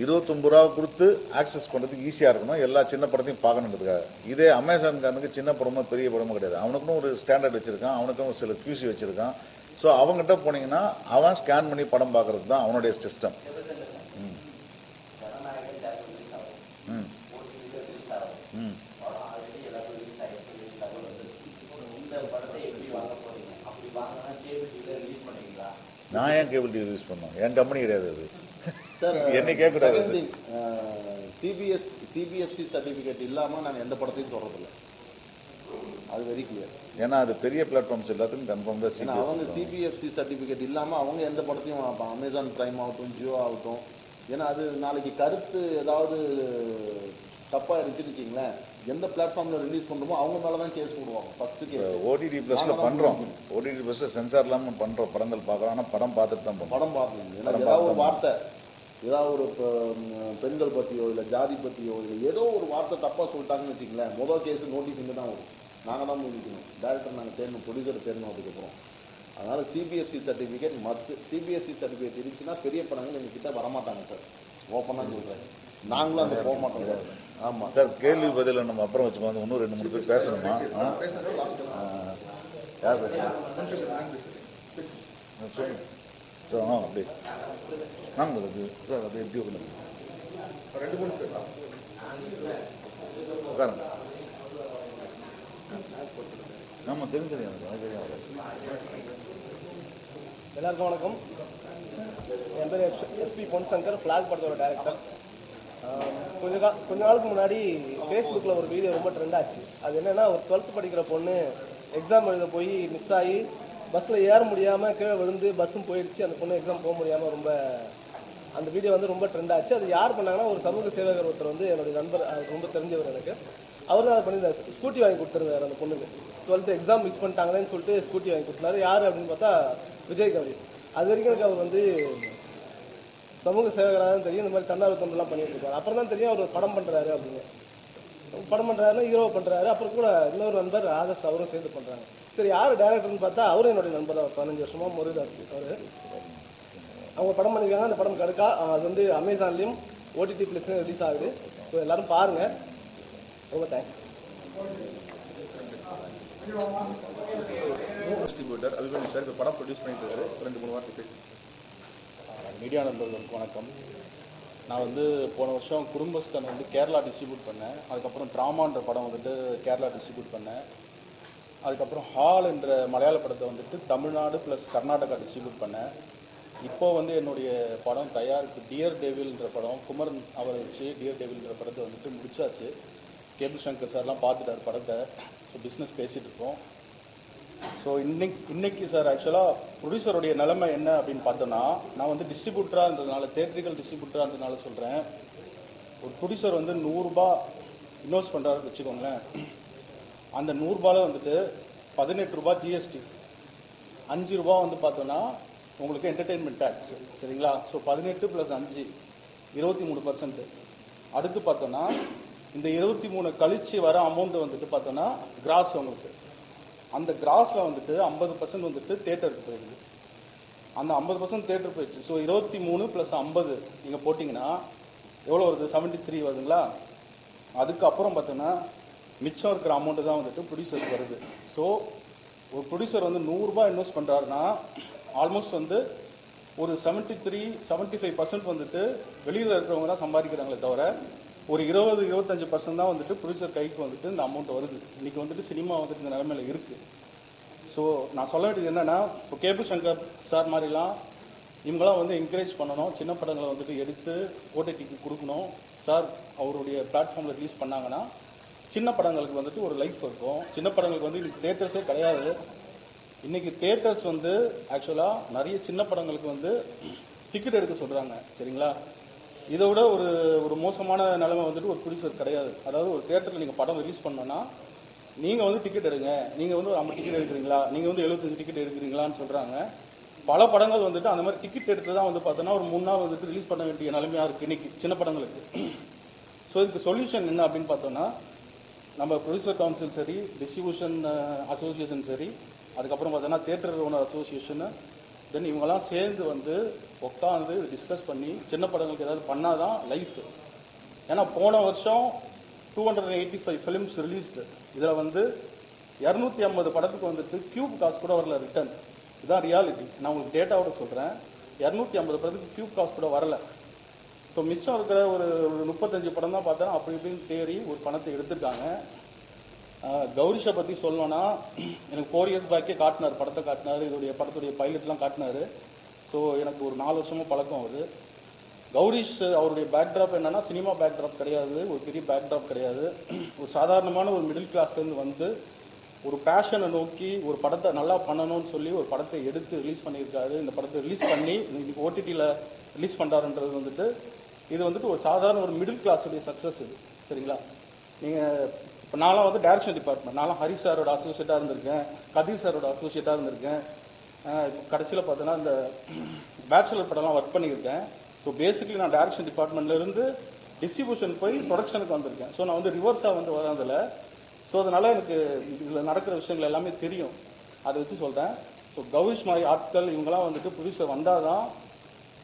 29 ரூபா கொடுத்து ஆக்சஸ் பண்றதுக்கு ஈஸியா இருக்கணும், எல்லா சின்ன படத்தையும் பார்க்கணுன்றதுக்காக. இதே அமேசான்காரனுக்கு சின்ன படமும் பெரிய படமும் கிடையாது, அவனுக்கும் ஒரு ஸ்டாண்டர்ட் வச்சிருக்கான், அவனுக்கும் ஒரு சில QC வச்சிருக்கான். ஸோ அவங்ககிட்ட போனீங்கன்னா அவன் ஸ்கேன் பண்ணி படம் பார்க்கறது தான் அவனுடைய சிஸ்டம். நான் ஏன் கேபிள் டிவி யூஸ் பண்ணோம், என் கம்பெனி கிடையாது அது. என்ன கேட்கக்கூடாது. சிபிஎஃப்சி சர்டிபிகேட் இல்லாம நாங்க எந்த படத்தையும் சொல்றதில்லை, அது வெரி கிளியர். ஏன்னா அது பெரிய பிளாட்ஃபார்ம்ஸ் எல்லாத்துக்கும் கன்ஃபார்ம் தான். அவங்க சிபிஎஃப்சி சர்டிபிகேட் இல்லாம அவங்க எந்த படத்தையும் அமேசான் பிரைம் ஆகட்டும், ஜியோ ஆகட்டும், ஏன்னா அது நாளைக்கு கருத்து ஏதாவது தப்பா இருந்துச்சுன்னு வச்சுங்களேன், எந்த பிளாட்ஃபார்ம்ல ரிலீஸ் பண்றோமோ அவங்க மேலதான் கேஸ் போடுவாங்க. ஃபர்ஸ்ட் கேஸ் ஓடிடி பிளஸ்ல பண்றோம், ஓடிடி பிளஸ்ல சென்சார் இல்லாம பண்ற படங்கள் பார்க்கலாம். ஆனா படம் பார்த்துட்டு தான் படம் பார்க்கணும். ஏன்னா ஏதாவது ஒரு வார்த்தை, ஏதாவது ஒரு பெண்கள் பத்தியோ இல்ல ஜாதி பத்தியோ இல்ல ஏதோ ஒரு வார்த்தை தப்பா சொல்லிட்டாங்கன்னு வச்சுங்களேன், முதல் கேஸ் நோட்டீஸ் இங்க தான் வரும். நாங்க தான் முடிக்கணும், டேரக்டர் நாங்க தேடணும், ப்ரொடியூசர் தேடணும். அதுக்கப்புறம் அதனால CBFC certificate must. CBSE certificate இருந்துச்சுன்னா பெரிய படங்கள் எங்க கிட்ட வரமாட்டாங்க சார், ஓப்பனா சொல்றேன். நாங்களும் அங்கே போக மாட்டோம் சார். ஆமா சார், கேள்வி பதில நம்ம அப்புறம் வச்சுக்கோங்க. இன்னும் 2-3 பேர் பேசணுமா? யார் சொல்லுங்க. அப்படி நாங்களுக்கு சார் அப்படி எப்படி உட்காருங்க. ஆமாம் தெரிஞ்சது எனக்கு, எனக்கு தெரியாது. எல்லாருக்கும் வணக்கம். என் பேர் எஸ்பி பொன்சங்கர், ஃப்ளாக் படத்தோட டைரக்டர். கொஞ்ச நாளுக்கு முன்னாடி ஃபேஸ்புக்கில் ஒரு வீடியோ ரொம்ப ட்ரெண்ட் ஆச்சு. அது என்னென்னா, ஒரு 12th படிக்கிற பொண்ணு எக்ஸாம் எழுத போய் மிஸ் ஆகி பஸ்ஸில் ஏற முடியாமல் கீழே விழுந்து பஸ்ஸும் போயிடுச்சு. அந்த பொண்ணு எக்ஸாம் போக முடியாமல் ரொம்ப அந்த வீடியோ வந்து ரொம்ப ட்ரெண்ட் ஆச்சு. அது யார் பண்ணாங்கன்னா, ஒரு சமூக சேவகர் ஒருத்தர் வந்து என்னுடைய நண்பர், ரொம்ப தெரிஞ்சவர் எனக்கு. அவர் தான் அதை பண்ணியிருந்தார். ஸ்கூட்டி வாங்கி கொடுத்துருந்தார் அந்த பொண்ணுக்கு. 12th எக்ஸாம் மிஸ் பண்ணிட்டாங்களேன்னு சொல்லிட்டு ஸ்கூட்டி வாங்கி கொடுத்தாரு. யார் அப்படின்னு பார்த்தா விஜய் கவரேஷ். அது வரைக்கும் எனக்கு அவர் வந்து சமூக சேவகராக தான் தெரியும். இந்த மாதிரி தன்னார்வ தொண்டெல்லாம் பண்ணிட்டு இருக்காரு. அப்புறம் தான் தெரியும் அவர் படம் பண்ணுறாரு அப்படின்னு. படம் பண்ணுறாருன்னா ஹீரோவை பண்ணுறாரு. அப்புறம் கூட இன்னொரு நண்பர் ஆதர்ஸ், அவரும் சேர்ந்து பண்ணுறாங்க. சரி, யார் டேரக்டர்னு பார்த்தா அவரும் என்னுடைய நண்பர் தான். 15 வருஷமாக முருகதாஸ் அவர். அவங்க படம் பண்ணியிருக்காங்க. அந்த படம் கடுக்கா. அது வந்து அமேசான்லேயும் OTT ப்ளஸ்லையும் ரிலீஸ் ஆகுது. ஸோ எல்லாரும் பாருங்கள். ரொம்ப தேங்க்ஸ். டிஸ்ட்ரிபியூட்டர் அல்வன் சார் இப்போ படம் ப்ரொடியூஸ் பண்ணிட்டு இருக்காரு. 2-3 வாரத்துக்கு மீடியா நண்பர்களுக்கு வணக்கம். நான் வந்து போன வருஷம் குடும்பஸ்தன் வந்து கேரளா டிஸ்ட்ரிபியூட் பண்ணேன். அதுக்கப்புறம் ட்ராமான்ற படம் வந்துட்டு கேரளா டிஸ்ட்ரிபியூட் பண்ணேன். அதுக்கப்புறம் ஹால் என்ற மலையாள படத்தை வந்துட்டு தமிழ்நாடு ப்ளஸ் கர்நாடகா டிஸ்ட்ரிபியூட் பண்ணேன். இப்போ வந்து என்னுடைய படம் தயாரிப்பு டியர் டெவில்ன்ற படம், குமரன் அவரை வச்சு டியர் டெவில்ன்ற படத்தை வந்துட்டு முடிச்சாச்சு. கேபிள் சங்கர் சார்லாம் பார்த்துட்டார் படத்தை. ஸோ பிஸ்னஸ் பேசிகிட்டு இருக்கோம். ஸோ இன்னைக்கு சார் ஆக்சுவலாக ப்ரொடியூசருடைய நிலைமை என்ன அப்படின்னு பார்த்தோன்னா, நான் வந்து டிஸ்ட்ரிபியூட்டராக இருந்ததுனால, தேட்ரிக்கல் டிஸ்ட்ரிபியூட்டராக இருந்ததுனால சொல்கிறேன். ஒரு ப்ரொடியூசர் வந்து 100 ரூபா இன்வெஸ்ட் பண்ணுறாருன்னு வச்சுக்கோங்களேன். அந்த 100 ரூபாயில் வந்துட்டு 18 ரூபா ஜிஎஸ்டி, 5 ரூபா வந்து பார்த்தோன்னா உங்களுக்கு என்டர்டெயின்மெண்ட் டேக்ஸ். சரிங்களா? ஸோ 18 + 5 23%. அடுத்து பார்த்தோன்னா இந்த 23 கழிச்சு வர அமௌண்ட் வந்துட்டு பார்த்தோன்னா கிராஸ் உங்களுக்கு. அந்த கிராஸில் வந்துட்டு 50% வந்துட்டு தேட்டருக்கு போயிடுது. அந்த 50% தேட்டர் போயிடுச்சு. ஸோ 23 + 50 நீங்கள் போட்டிங்கன்னா எவ்வளோ வருது? 73 வருதுங்களா? அதுக்கப்புறம் பார்த்தோன்னா மிச்சம் இருக்கிற அமௌண்ட்டு தான் வந்துட்டு ப்ரொடியூசருக்கு வருது. ஸோ ஒரு ப்ரொடியூசர் வந்து 100 ரூபாய் இன்வெஸ்ட் பண்ணுறாருன்னா ஆல்மோஸ்ட் வந்து ஒரு 73-75% வந்துட்டு வெளியில் இருக்கிறவங்க தான் சம்பாதிக்கிறாங்களே தவிர, ஒரு 20-25% தான் வந்துட்டு ப்ரொடியூசர் கைக்கு வந்துட்டு இந்த அமௌண்ட் வருது. இன்றைக்கி வந்துட்டு சினிமா வந்துட்டு இந்த நிலைமையில் இருக்குது. ஸோ நான் சொல்ல வேண்டியது என்னென்னா, இப்போ கேபிள் சங்கர் சார் மாதிரிலாம் இவங்களாம் வந்து என்கரேஜ் பண்ணணும். சின்ன படங்களை வந்துட்டு எடுத்து OTTக்கு கொடுக்கணும். சார் அவருடைய பிளாட்ஃபார்மில் ரிலீஸ் பண்ணாங்கன்னா சின்ன படங்களுக்கு வந்துட்டு ஒரு லைஃப் இருக்கும். சின்ன படங்களுக்கு வந்து இன்றைக்கி தேட்டர்ஸே கிடையாது. இன்றைக்கி தேட்டர்ஸ் வந்து ஆக்சுவலாக நிறைய சின்ன படங்களுக்கு வந்து டிக்கெட் எடுக்க சொல்கிறாங்க. சரிங்களா? இதை விட ஒரு மோசமான நிலைமை வந்துட்டு ஒரு ப்ரொடியூசர் கிடையாது. அதாவது ஒரு தேட்டரில் நீங்கள் படம் ரிலீஸ் பண்ணோன்னா நீங்கள் வந்து டிக்கெட் எடுங்க. நீங்கள் வந்து ஒரு 50 டிக்கெட் எடுக்கிறீங்களா, நீங்கள் வந்து 75 டிக்கெட் எடுக்கிறீங்களான்னு சொல்கிறாங்க. பல படங்கள் வந்துட்டு அந்த மாதிரி டிக்கெட் எடுத்து தான் வந்து பார்த்தோன்னா ஒரு 3 நாள் வந்துட்டு ரிலீஸ் பண்ண வேண்டிய நிலைமையாக இருக்குது இன்றைக்கி சின்ன படங்களுக்கு. ஸோ இதுக்கு சொல்யூஷன் என்ன அப்படின்னு பார்த்தோன்னா, நம்ம ப்ரொடியூசர் கவுன்சில் சரி, டிஸ்ட்ரிபியூஷன் அசோசியேஷன் சரி, அதுக்கப்புறம் பார்த்தோன்னா தியேட்டர் ஓனர் அசோசியேஷனு, தென் இவங்கெல்லாம் சேர்ந்து வந்து உட்காந்து டிஸ்கஸ் பண்ணி சின்ன படங்களுக்கு ஏதாவது பண்ணால் தான் லைஃப். ஏன்னா போன வருஷம் 285 ஃபிலிம்ஸ் ரிலீஸ்டு. இதில் வந்து 250 படத்துக்கு வந்துட்டு கியூப் காசு கூட வரல ரிட்டர்ன். இதுதான் ரியாலிட்டி. நான் உங்களுக்கு டேட்டாவோட சொல்கிறேன். 250 படத்துக்கு கியூப் காசு கூட வரல. ஸோ மிச்சம் இருக்கிற ஒரு 35 படம் தான் பார்த்தா அப்படி இப்படின்னு தேறி ஒரு பணத்தை எடுத்துருக்காங்க. கௌரிஷை பற்றி சொல்லணும்னா, எனக்கு 4 இயர்ஸ் பேக்கே காட்டினார், படத்தை காட்டினார், இதோடைய படத்துடைய பைலட்லாம் காட்டினார். ஸோ எனக்கு ஒரு 4 வருஷமாக பழக்கம் வருது. கௌரிஷ் அவருடைய பேக்ட்ராப் என்னென்னா, சினிமா பேக்ட்ராப் கிடையாது, ஒரு பெரிய பேக்ட்ராப் கிடையாது. ஒரு சாதாரணமான ஒரு மிடில் கிளாஸ்லேருந்து வந்து ஒரு பேஷனை நோக்கி ஒரு படத்தை நல்லா பண்ணணும்னு சொல்லி ஒரு படத்தை எடுத்து ரிலீஸ் பண்ணியிருக்காரு. இந்த படத்தை ரிலீஸ் பண்ணி இன்னைக்கு OTTயில் ரிலீஸ் பண்ணுறாருன்றது வந்துட்டு இது வந்துட்டு ஒரு சாதாரண ஒரு மிடில் கிளாஸுடைய சக்ஸஸ் இது. சரிங்களா? நீங்கள் இப்போ நான்லாம் வந்து டைரக்ஷன் டிபார்ட்மெண்ட், நான்லாம் ஹரி சாரோட அசோசியேட்டாக இருந்திருக்கேன், கதீர் சாரோட அசோசியேட்டாக இருந்திருக்கேன். கடைசியில் பார்த்தோன்னா இந்த பேச்சுலர் படம்லாம் ஒர்க் பண்ணியிருக்கேன். ஸோ பேசிக்கலி நான் டைரக்ஷன் டிபார்ட்மெண்ட்லேருந்து டிஸ்ட்ரிபியூஷன் போய் ப்ரொடக்ஷனுக்கு வந்திருக்கேன். ஸோ நான் வந்து ரிவர்ஸாக வந்து வரதில்லை. ஸோ அதனால் எனக்கு இதில் நடக்கிற விஷயங்கள் எல்லாமே தெரியும். அதை வச்சு சொல்கிறேன். ஸோ கௌரிஷ் மாதிரி ஆட்கள் இவங்கெல்லாம் வந்துட்டு புதுசாக வந்தால் தான்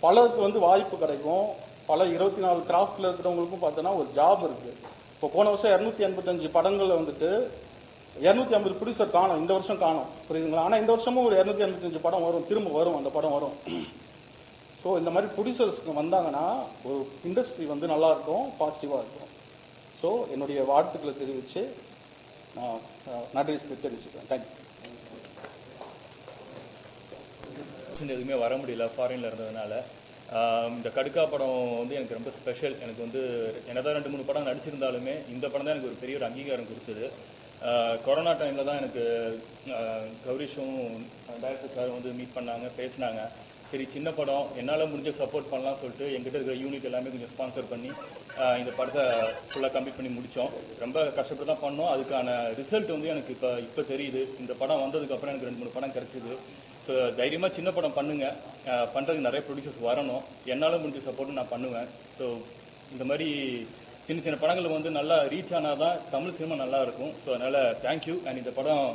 பலருக்கு வந்து வாய்ப்பு கிடைக்கும். பல 24 கிராஃப்டில் இருக்கிறவங்களுக்கும் பார்த்தோன்னா ஒரு ஜாப் இருக்குது. இப்போ போன வருஷம் 285 படங்களில் வந்துட்டு 250 ப்ரொடியூசர் காணும். இந்த வருஷம் காணும். புரியுதுங்களா? ஆனால் இந்த வருஷமும் ஒரு 285 படம் வரும், திரும்ப வரும், அந்த படம் வரும். ஸோ இந்த மாதிரி ப்ரொடியூசர்ஸ்க்கு வந்தாங்கன்னா ஒரு இண்டஸ்ட்ரி வந்து நல்லாயிருக்கும், பாசிட்டிவாக இருக்கும். ஸோ என்னுடைய வாழ்த்துக்களை தெரிவித்து நான் நன்றி தெரிவிச்சுக்கிறேன். தேங்க்யூ. ப்ரொமோஷன் எதுவுமே வர முடியல ஃபாரினில் இருந்ததுனால. இந்த கடுக்கா படம் வந்து எனக்கு ரொம்ப ஸ்பெஷல். எனக்கு வந்து என்னதான் 2-3 படம் நடிச்சிருந்தாலுமே இந்த படம் தான் எனக்கு ஒரு பெரிய ஒரு அங்கீகாரம் கொடுத்தது. கொரோனா டைமில் தான் எனக்கு கௌரிஷும் டைரக்டர் சார் வந்து மீட் பண்ணாங்க, பேசினாங்க. சரி சின்ன படம் என்னால் முடிஞ்ச சப்போர்ட் பண்ணலாம் சொல்லிட்டு எங்கிட்ட இருக்கிற யூனிட் எல்லாமே கொஞ்சம் ஸ்பான்சர் பண்ணி இந்த படத்தை ஃபுல்லாக கம்ப்ளீட் பண்ணி முடித்தோம். ரொம்ப கஷ்டப்பட்டு தான் பண்ணோம். அதுக்கான ரிசல்ட் வந்து எனக்கு இப்போ தெரியுது. இந்த படம் வந்ததுக்கப்புறம் எனக்கு 2-3 படம் கிடச்சிது. ஸோ தைரியமாக சின்ன படம் பண்ணுங்கள், பண்ணுறதுக்கு நிறைய ப்ரொடியூசர்ஸ் வரணும், என்னால் முடிஞ்ச சப்போர்ட்டு நான் பண்ணுவேன். ஸோ இந்த மாதிரி சின்ன சின்ன படங்கள் வந்து நல்லா ரீச் ஆனால் தான் தமிழ் சினிமா நல்லா இருக்கும். ஸோ அதனால் தேங்க்யூ. அண்ட் இந்த படம்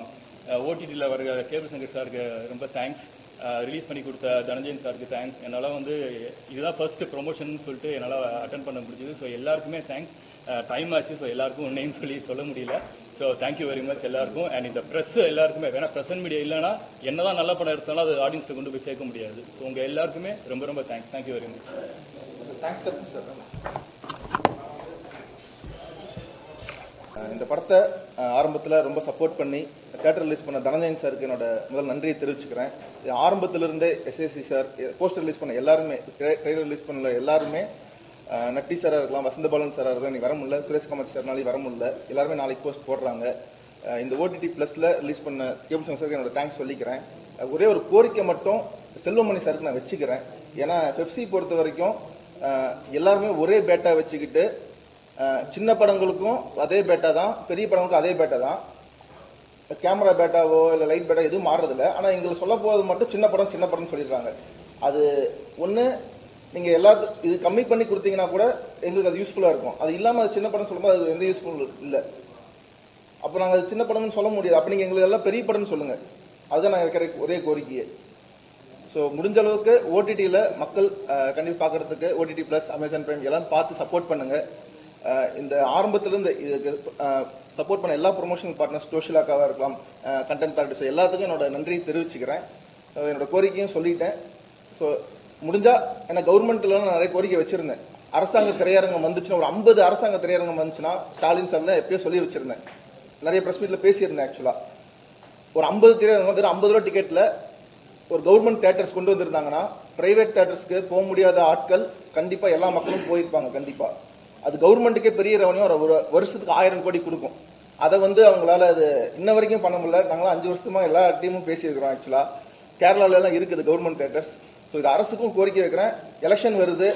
ஓடிடியில் வர கேபிள் சங்கர் சாருக்கு ரொம்ப தேங்க்ஸ். ரிலீஸ் பண்ணி கொடுத்த தனஞ்சயன் சாருக்கு தேங்க்ஸ். என்னால் வந்து இதுதான் ஃபர்ஸ்ட் ப்ரொமோஷன் சொல்லிட்டு என்னால் அட்டன் பண்ண முடிஞ்சது. ஸோ எல்லாருக்குமே தேங்க்ஸ். டைம் ஆச்சு, ஸோ எல்லாருக்கும் நேம் சொல்லி சொல்ல முடியல. ஸோ தேங்க்யூ வெரி மச் எல்லாருக்கும். அண்ட் இந்த ப்ரெஸ் எல்லாருக்குமே, வேணா ப்ரெசன்ட் மீடியா இல்லைன்னா என்னதான் நல்ல படம் எடுத்தாலும் அது ஆடியன்ஸில் கொண்டு போய் சேர்க்க முடியாது. ஸோ உங்கள் எல்லாருக்குமே ரொம்ப ரொம்ப thanks. Thank you very much. Thanks sir. இந்த படத்தை ஆரம்பத்தில் ரொம்ப சப்போர்ட் பண்ணி தேட்டர் ரிலீஸ் பண்ண தனஞ்சயன் சாருக்கு என்னோட முதல் நன்றியை தெரிவிச்சுக்கிறேன். ஆரம்பத்திலிருந்தே எஸ்ஏசி சார், போஸ்டர் ரிலீஸ் பண்ண எல்லாருமே, ட்ரெய்லர் ரிலீஸ் பண்ணல எல்லாருமே, நட்டி சாராக இருக்கலாம், வசந்த பாலன் சாராக இருக்கலாம், நீ வர முடியல, சுரேஷ் கமல் சார்னாலையும் வர முடியல, எல்லாருமே நாளைக்கு போஸ்ட் போடுறாங்க. இந்த ஓடிடி ப்ளஸில் ரிலீஸ் பண்ண கேபிள் சங்கர் சாருக்கு என்னோட தேங்க்ஸ் சொல்லிக்கிறேன். ஒரே ஒரு கோரிக்கை மட்டும் செல்வமணி சாருக்கு நான் வச்சுக்கிறேன். ஏன்னா பெப்சி பொறுத்த வரைக்கும் எல்லாருமே ஒரே பேட்டா வச்சுக்கிட்டு சின்ன படங்களுக்கும் அதே பேட்டா தான், பெரிய படங்களுக்கும் அதே பேட்டா தான், கேமரா பேட்டாவோ இல்லை லைட் பேட்டா எதுவும் மாறுறதில்ல. ஆனால் எங்களுக்கு சொல்ல போகிறது மட்டும் சின்ன படம்னு சொல்லிடுறாங்க. அது ஒன்று நீங்கள் எல்லாத்துக்கும் இது கம்மி பண்ணி கொடுத்தீங்கன்னா கூட எங்களுக்கு அது யூஸ்ஃபுல்லாக இருக்கும். அது இல்லாமல் அது சின்ன படம் சொல்லும்போது அது எந்த யூஸ்ஃபுல் இல்லை. அப்போ நாங்கள் அது சின்ன படம்னு சொல்ல முடியாது. அப்போ நீங்கள் எங்களுக்கு எல்லாம் பெரிய படம்னு சொல்லுங்கள். அதுதான் நான் வைக்கிற ஒரே கோரிக்கையே. ஸோ முடிஞ்ச அளவுக்கு ஓடிடியில் மக்கள் கண்டிப்பாக பார்க்கறதுக்கு ஓடிடி ப்ளஸ், அமேசான் பிரைம் எல்லாம் பார்த்து சப்போர்ட் பண்ணுங்கள். இந்த ஆரம்பத்திலிருந்து இதுக்கு சப்போர்ட் பண்ண எல்லா ப்ரொமோஷனல் பார்ட்னர்ஸ், சோஷியலாக்காவாக இருக்கலாம், கண்டென்ட் பேரக்டர்ஸ் எல்லாத்துக்கும் என்னோட நன்றியை தெரிவிச்சுக்கிறேன். என்னோட கோரிக்கையும் சொல்லிட்டேன். ஸோ முடிஞ்சா ஏன்னா கவர்மெண்ட்ல நான் நிறைய கோரிக்கை வச்சிருந்தேன். அரசாங்க திரையரங்கம் வந்துச்சுன்னா, ஒரு 50 அரசாங்க திரையரங்கம் வந்துச்சுன்னா, ஸ்டாலின் சார் தான் எப்பயோ சொல்லி வச்சிருந்தேன், நிறைய பிரஸ் மீட்ல பேசியிருந்தேன். ஆக்சுவலா ஒரு 50 திரையரங்கம் வந்து 50 ரூபா டிக்கெட்ல ஒரு கவர்மெண்ட் தியேட்டர்ஸ் கொண்டு வந்திருந்தாங்கன்னா, பிரைவேட் தியேட்டர்ஸ்க்கு போக முடியாத ஆட்கள் கண்டிப்பா எல்லா மக்களும் போயிருப்பாங்க. கண்டிப்பா அது கவர்மெண்ட்டுக்கே பெரிய ரெவன்யூ, ஒரு வருஷத்துக்கு 1000 கோடி கொடுக்கும். அதை வந்து அவங்களால அது இன்ன வரைக்கும் பண்ண முடியல. நாங்களாம் 5 வருஷமா எல்லா டீமும் பேசியிருக்கிறோம். ஆக்சுவலா கேரளால எல்லாம் இருக்குது கவர்மெண்ட் தியேட்டர்ஸ். ஸோ இது அரசுக்கும் கோரிக்கை வைக்கிறேன். எலெக்ஷன் வருது.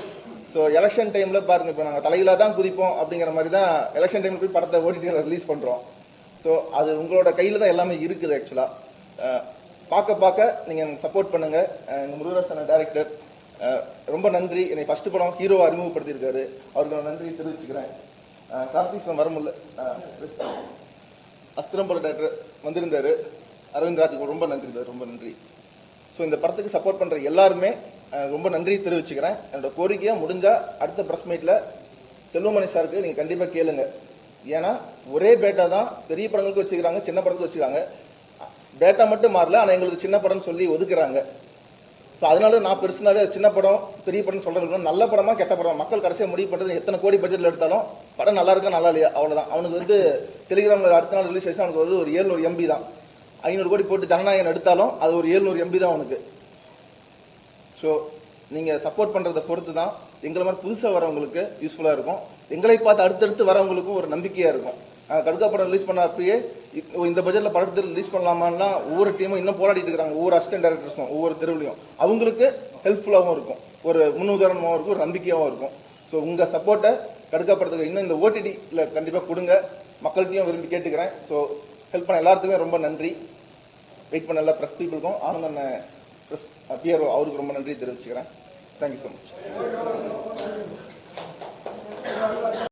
ஸோ எலெக்ஷன் டைம்ல பாருங்க, இப்போ நாங்கள் தலையில தான் குதிப்போம் அப்படிங்கிற மாதிரி தான் எலெக்ஷன் டைம்ல போய் படத்தை ஓடிடியில் ரிலீஸ் பண்றோம். ஸோ அது உங்களோட கையில தான் எல்லாமே இருக்குது. ஆக்சுவலா பார்க்க நீங்க சப்போர்ட் பண்ணுங்க. முருகராசன் டைரக்டர் ரொம்ப நன்றி. என்னை ஃபர்ஸ்ட் படம் ஹீரோவை அறிமுகப்படுத்தியிருக்காரு, அவருக்கு நன்றி தெரிவிச்சுக்கிறேன். கார்த்திக் வர முடியல, அஸ்திரம்பல டைரக்டர் வந்திருந்தாரு, அரவிந்த் ராஜுக்கு ரொம்ப நன்றி, ரொம்ப நன்றி. ஸோ இந்த படத்துக்கு சப்போர்ட் பண்ற எல்லாருமே ரொம்ப நன்றி தெரிவிச்சுக்கிறேன். என்னோட கோரிக்கையா முடிஞ்சா அடுத்த பிரஸ் மீட்ல செல்வமணி சாருக்கு நீங்க கண்டிப்பா கேளுங்க. ஏன்னா ஒரே பேட்டா தான் பெரிய படங்களுக்கு வச்சுக்கிறாங்க, சின்ன படத்துக்கு வச்சுக்கிறாங்க. பேட்டா மட்டும் மாறல, ஆனா எங்களுக்கு சின்ன படம் சொல்லி ஒதுக்குறாங்க. ஸோ அதனால நான் பெருசுனாவே சின்ன படம் பெரிய படம் சொல்றது, நல்ல படமா கெட்ட படம் மக்கள் கடைசியா முடிவு பண்றது. எத்தனை கோடி பட்ஜெட்ல எடுத்தாலும் படம் நல்லா இருக்கா நல்லா இல்லையா அவ்வளவுதான். அவனுக்கு வந்து டெலிகிராம்ல அடுத்த நாள் ரிலீஸ் ஆச்சு, அவனுக்கு ஒரு 700 MB தான். 500 கோடி போட்டு ஜனநாயகன் எடுத்தாலும் அது ஒரு 700 MB தான் அவனுக்கு. ஸோ நீங்க சப்போர்ட் பண்றதை பொறுத்து தான் எங்களை மாதிரி புதுசா வரவங்களுக்கு யூஸ்ஃபுல்லா இருக்கும். எங்களை பார்த்து அடுத்தடுத்து வரவங்களுக்கும் ஒரு நம்பிக்கையா இருக்கும். கடுக்கா படம் ரிலீஸ் பண்ண அப்பயே இந்த பட்ஜெட்ல படத்தை ரிலீஸ் பண்ணலாமான்னா ஒவ்வொரு டீமும் இன்னும் போராடிட்டு இருக்காங்க. ஒவ்வொரு அசிஸ்டன்ட் டைரக்டர்ஸும் ஒவ்வொரு தெருவிலையும் அவங்களுக்கு ஹெல்ப்ஃபுல்லாகவும் இருக்கும், ஒரு முன்னுதாரணமாகவும் இருக்கும், ஒரு நம்பிக்கையாகவும் இருக்கும். ஸோ உங்க சப்போர்ட்டை கடுக்கா படத்துக்கு இன்னும் இந்த ஓடிடியில் கண்டிப்பாக கொடுங்க. மக்கள்கிட்டையும் விரும்பி கேட்டுக்கிறேன். ஸோ ஹெல்ப் பண்ண எல்லாத்துக்குமே ரொம்ப நன்றி. வெயிட் பண்ண எல்லா ப்ரெஸ் பீப்புளுக்கும், ஆனந்தன் ப்ரெஸ் பிஆர்ஓ அவருக்கு ரொம்ப நன்றி தெரிவிச்சுக்கிறேன். Thank you so much.